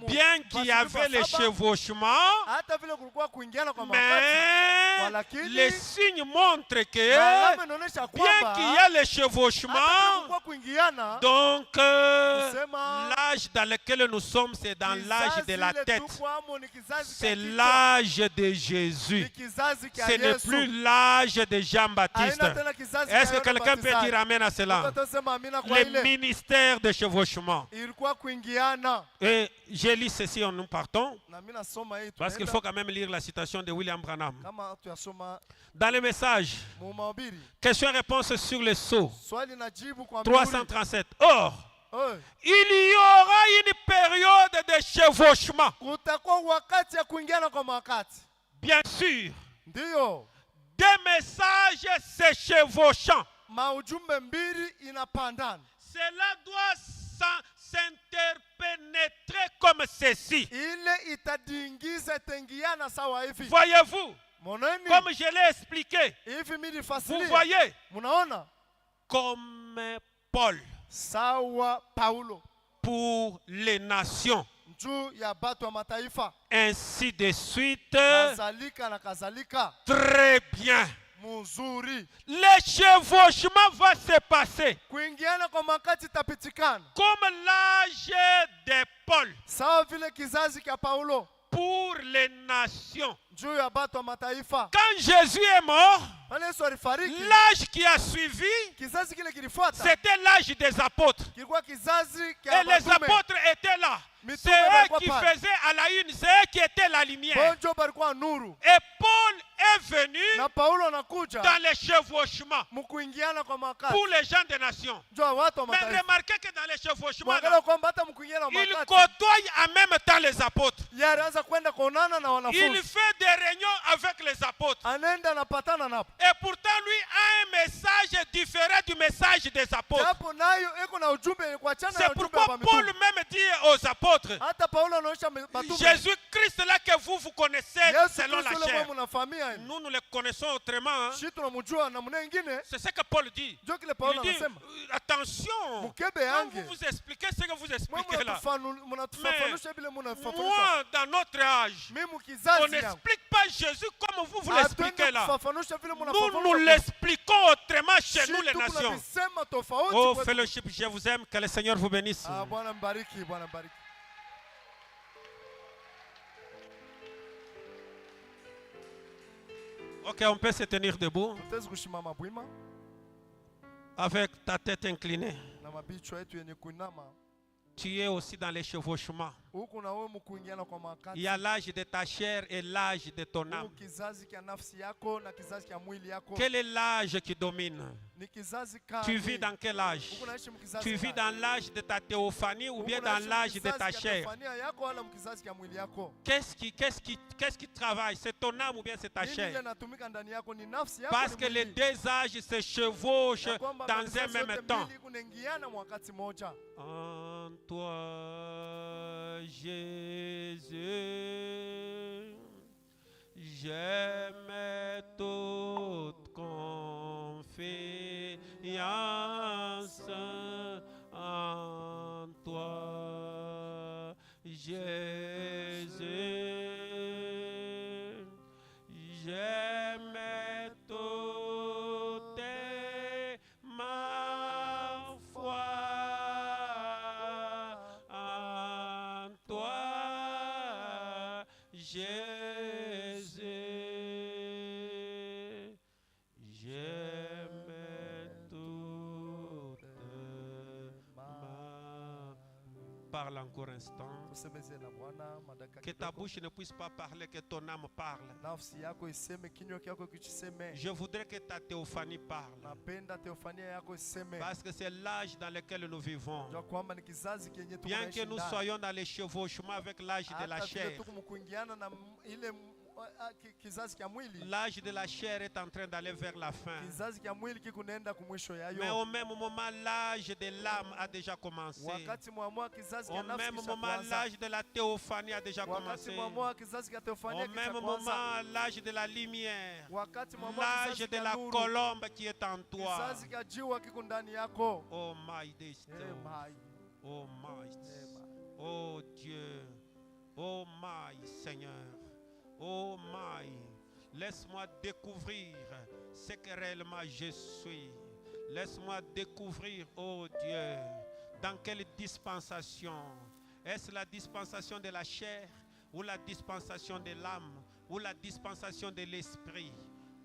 Bien qu'il y avait les chevauchements, mais les signes montrent que bien qu'il y a les chevauchements, donc l'âge dans lequel nous sommes, c'est dans l'âge de la tête. C'est l'âge de Jésus. Ce n'est plus l'âge de Jean-Baptiste. Est-ce que quelqu'un peut dire amen à cela? Le ministère de chevauchement. Et j'ai lu ceci en nous partons, parce qu'il faut quand même lire la citation de William Branham. Dans le message, question-réponse sur le sceau, 337. Or, il y aura une période de chevauchement. Bien sûr, des messages se chevauchant. Cela doit s'interpénétrer comme ceci. Voyez-vous, comme je l'ai expliqué, vous voyez, comme Paul pour les nations, ainsi de suite. Très bien. Le chevauchement va se passer comme l'âge de Paul pour les nations. Quand Jésus est mort, l'âge qui a suivi, c'était l'âge des apôtres. Et les apôtres étaient là. C'est eux qui faisaient à la une, c'est eux qui étaient la lumière. Et Paul est venu dans les chevauchements pour les gens des nations. Mais remarquez que dans les chevauchements, il côtoie en même temps les apôtres. Il fait des réunions avec les apôtres. Et pourtant, lui a un message différait du message des apôtres. C'est pourquoi Paul même dit aux apôtres, Jésus-Christ là que vous connaissez selon la chair, nous les connaissons autrement. Hein. C'est ce que Paul dit. Il dit, attention, quand vous expliquez ce que vous expliquez là. Mais moi, dans notre âge, on n'explique pas Jésus comme vous l'expliquez là. Nous l'expliquons autrement chez nous les nations. Oh fellowship, je vous aime, que le Seigneur vous bénisse. Ok, on peut se tenir debout avec ta tête inclinée. Tu es aussi dans les chevauchements. Il y a l'âge de ta chair et l'âge de ton âme. Quel est l'âge qui domine? Tu vis dans quel âge? Tu vis dans l'âge de ta théophanie ou bien dans l'âge de ta chair? Qu'est-ce qui travaille? C'est ton âme ou bien c'est ta chair? Parce que les deux âges se chevauchent dans un même temps. En toi, Jésus, j'ai mets toute confiance en toi, Jésus, j'ai mets toute ma foi en toi, Jésus, je mets toute ma... Parle encore un instant. Que ta bouche ne puisse pas parler, que ton âme parle. Je voudrais que ta théophanie parle. Parce que c'est l'âge dans lequel nous vivons. Bien que nous soyons dans les chevauchements avec l'âge de la chair, l'âge de la chair est en train d'aller vers la fin. Mais au même moment, l'âge de l'âme a déjà commencé. Au même moment, l'âge de la théophanie a déjà commencé. Au même moment, l'âge de la lumière, l'âge de la colombe qui est en toi. Oh my destiny. Oh my. Oh Dieu. Oh my Seigneur. Oh my, laisse-moi découvrir ce que réellement je suis. Laisse-moi découvrir, oh Dieu, dans quelle dispensation. Est-ce la dispensation de la chair ou la dispensation de l'âme ou la dispensation de l'esprit?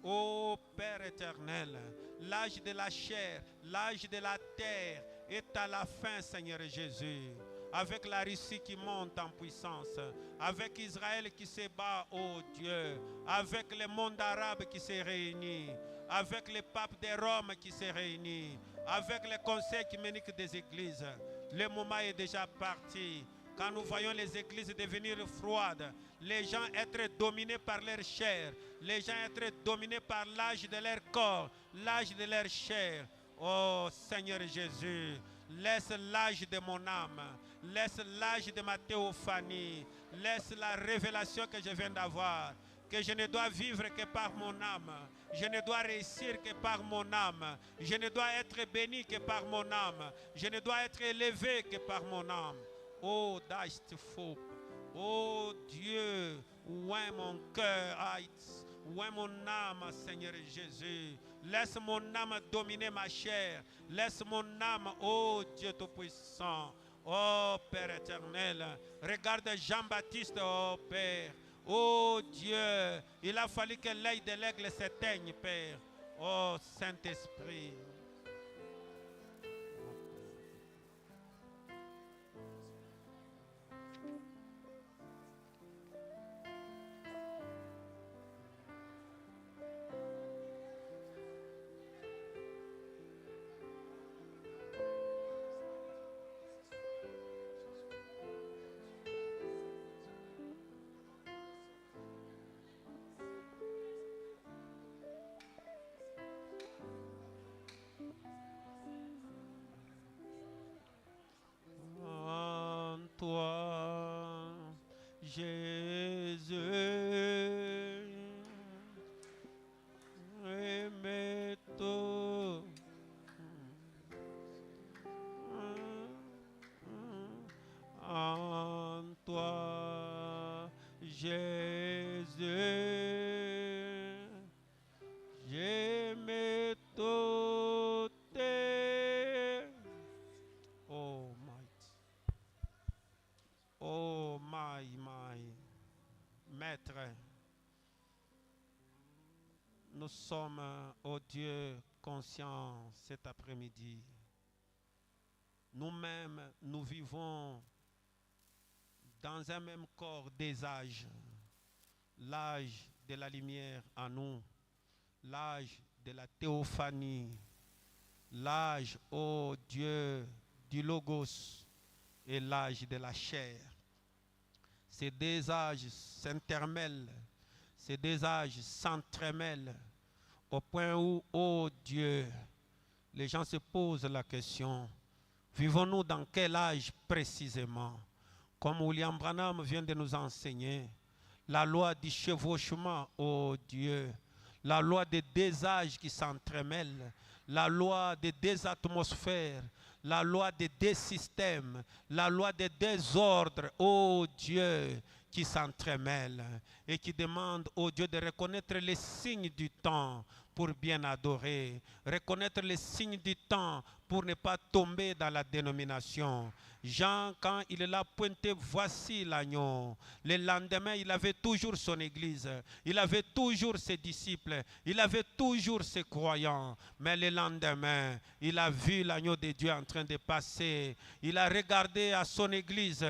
Ô Père éternel, l'âge de la chair, l'âge de la terre est à la fin, Seigneur Jésus. Avec la Russie qui monte en puissance, avec Israël qui se bat, oh Dieu, avec le monde arabe qui se réunit, avec le pape de Rome qui se réunit, avec le conseil œcuménique des églises. Le moment est déjà parti. Quand nous voyons les églises devenir froides, les gens être dominés par leur chair, les gens être dominés par l'âge de leur corps, l'âge de leur chair. Oh Seigneur Jésus, laisse l'âge de mon âme, laisse l'âge de ma théophanie, laisse la révélation que je viens d'avoir, que je ne dois vivre que par mon âme, je ne dois réussir que par mon âme, je ne dois être béni que par mon âme, je ne dois être élevé que par mon âme. Oh, d'ast faux. Oh Dieu, où est mon cœur, où est mon âme, Seigneur Jésus? Laisse mon âme dominer ma chair. Laisse mon âme, oh Dieu Tout-Puissant. Oh Père éternel, regarde Jean-Baptiste, oh Père. Oh Dieu, il a fallu que l'œil de l'aigle s'éteigne, Père. Oh Saint-Esprit. Jésus, j'aime tout. Oh my Maître, nous sommes, oh Dieu, conscients cet après-midi. Nous-mêmes, nous vivons dans un même corps des âges. L'âge de la lumière en nous, l'âge de la théophanie, l'âge, oh Dieu, du Logos et l'âge de la chair. Ces deux âges s'intermêlent, ces deux âges s'entremêlent au point où, oh Dieu, les gens se posent la question, vivons-nous dans quel âge précisément? Comme William Branham vient de nous enseigner, la loi du chevauchement, oh Dieu, la loi des deux âges qui s'entremêlent, la loi des deux atmosphères, la loi des deux systèmes, la loi des deux ordres, oh Dieu, qui s'entremêlent et qui demandent, oh Dieu, de reconnaître les signes du temps pour bien adorer, reconnaître les signes du temps pour ne pas tomber dans la dénomination. Jean, quand il l'a pointé, voici l'agneau. Le lendemain, il avait toujours son église, il avait toujours ses disciples, il avait toujours ses croyants. Mais le lendemain, il a vu l'agneau de Dieu en train de passer. Il a regardé à son église.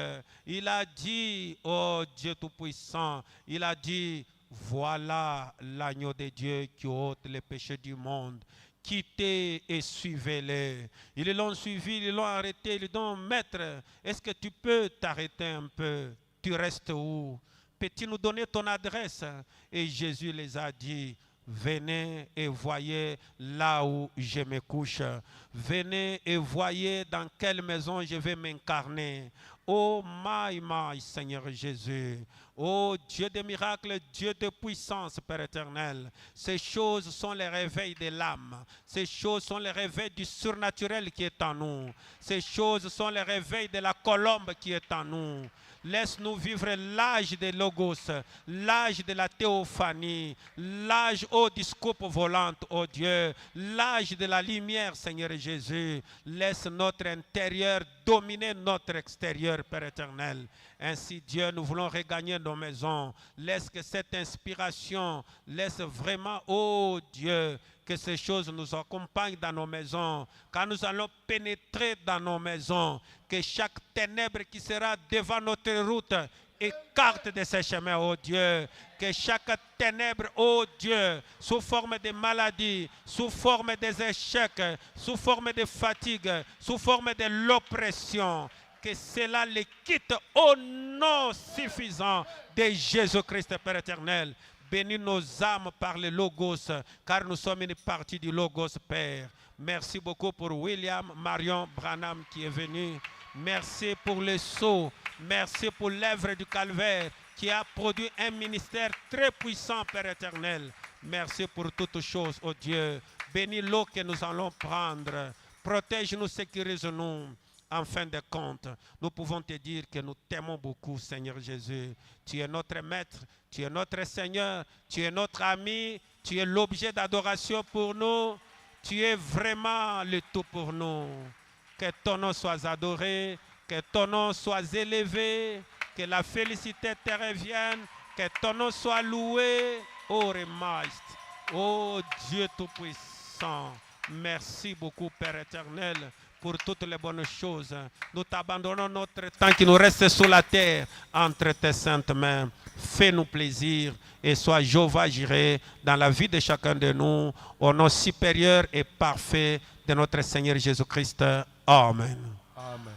Il a dit, oh Dieu Tout-Puissant, il a dit, voilà l'agneau de Dieu qui ôte les péchés du monde. Quittez et suivez-les. Ils l'ont suivi, ils l'ont arrêté, ils l'ont dit, maître, est-ce que tu peux t'arrêter un peu? Tu restes où? Peux-tu nous donner ton adresse? Et Jésus les a dit, venez et voyez là où je me couche. Venez et voyez dans quelle maison je vais m'incarner. Oh my Seigneur Jésus. Oh Dieu de miracles, Dieu de puissance, Père éternel. Ces choses sont les réveils de l'âme. Ces choses sont les réveils du surnaturel qui est en nous. Ces choses sont les réveils de la colombe qui est en nous. Laisse-nous vivre l'âge des logos, l'âge de la théophanie, l'âge, oh, du scope volante, oh Dieu, l'âge de la lumière, Seigneur Jésus. Laisse notre intérieur dominer notre extérieur, Père éternel. Ainsi, Dieu, nous voulons regagner nos maisons. Laisse que cette inspiration, laisse vraiment, oh Dieu, que ces choses nous accompagnent dans nos maisons. Quand nous allons pénétrer dans nos maisons, que chaque ténèbre qui sera devant notre route écarte de ces chemins, oh Dieu. Que chaque ténèbre, oh Dieu, sous forme de maladie, sous forme des échecs, sous forme de fatigue, sous forme de l'oppression, que cela les quitte au nom suffisant de Jésus-Christ, Père éternel. Bénis nos âmes par le Logos, car nous sommes une partie du Logos, Père. Merci beaucoup pour William Marion Branham qui est venu. Merci pour le sceau. Merci pour l'œuvre du Calvaire qui a produit un ministère très puissant, Père éternel. Merci pour toutes choses, oh Dieu. Bénis l'eau que nous allons prendre. Protège-nous, sécurise-nous. En fin de compte, nous pouvons te dire que nous t'aimons beaucoup, Seigneur Jésus. Tu es notre Maître, tu es notre Seigneur, tu es notre ami, tu es l'objet d'adoration pour nous. Tu es vraiment le tout pour nous. Que ton nom soit adoré, que ton nom soit élevé, que la félicité te revienne, que ton nom soit loué, ô Remaist, ô Dieu Tout-Puissant. Merci beaucoup, Père éternel, pour toutes les bonnes choses. Nous t'abandonnons notre temps qui nous reste sous la terre entre tes saintes mains. Fais-nous plaisir et sois Jéhovah Jireh dans la vie de chacun de nous, au nom supérieur et parfait de notre Seigneur Jésus-Christ. Amen. Amen.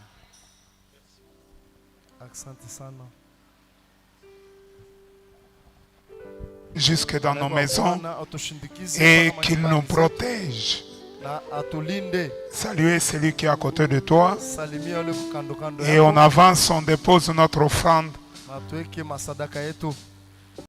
Jusque dans nos maisons et qu'il nous protège. Saluez celui qui est à côté de toi et on avance, on dépose notre offrande.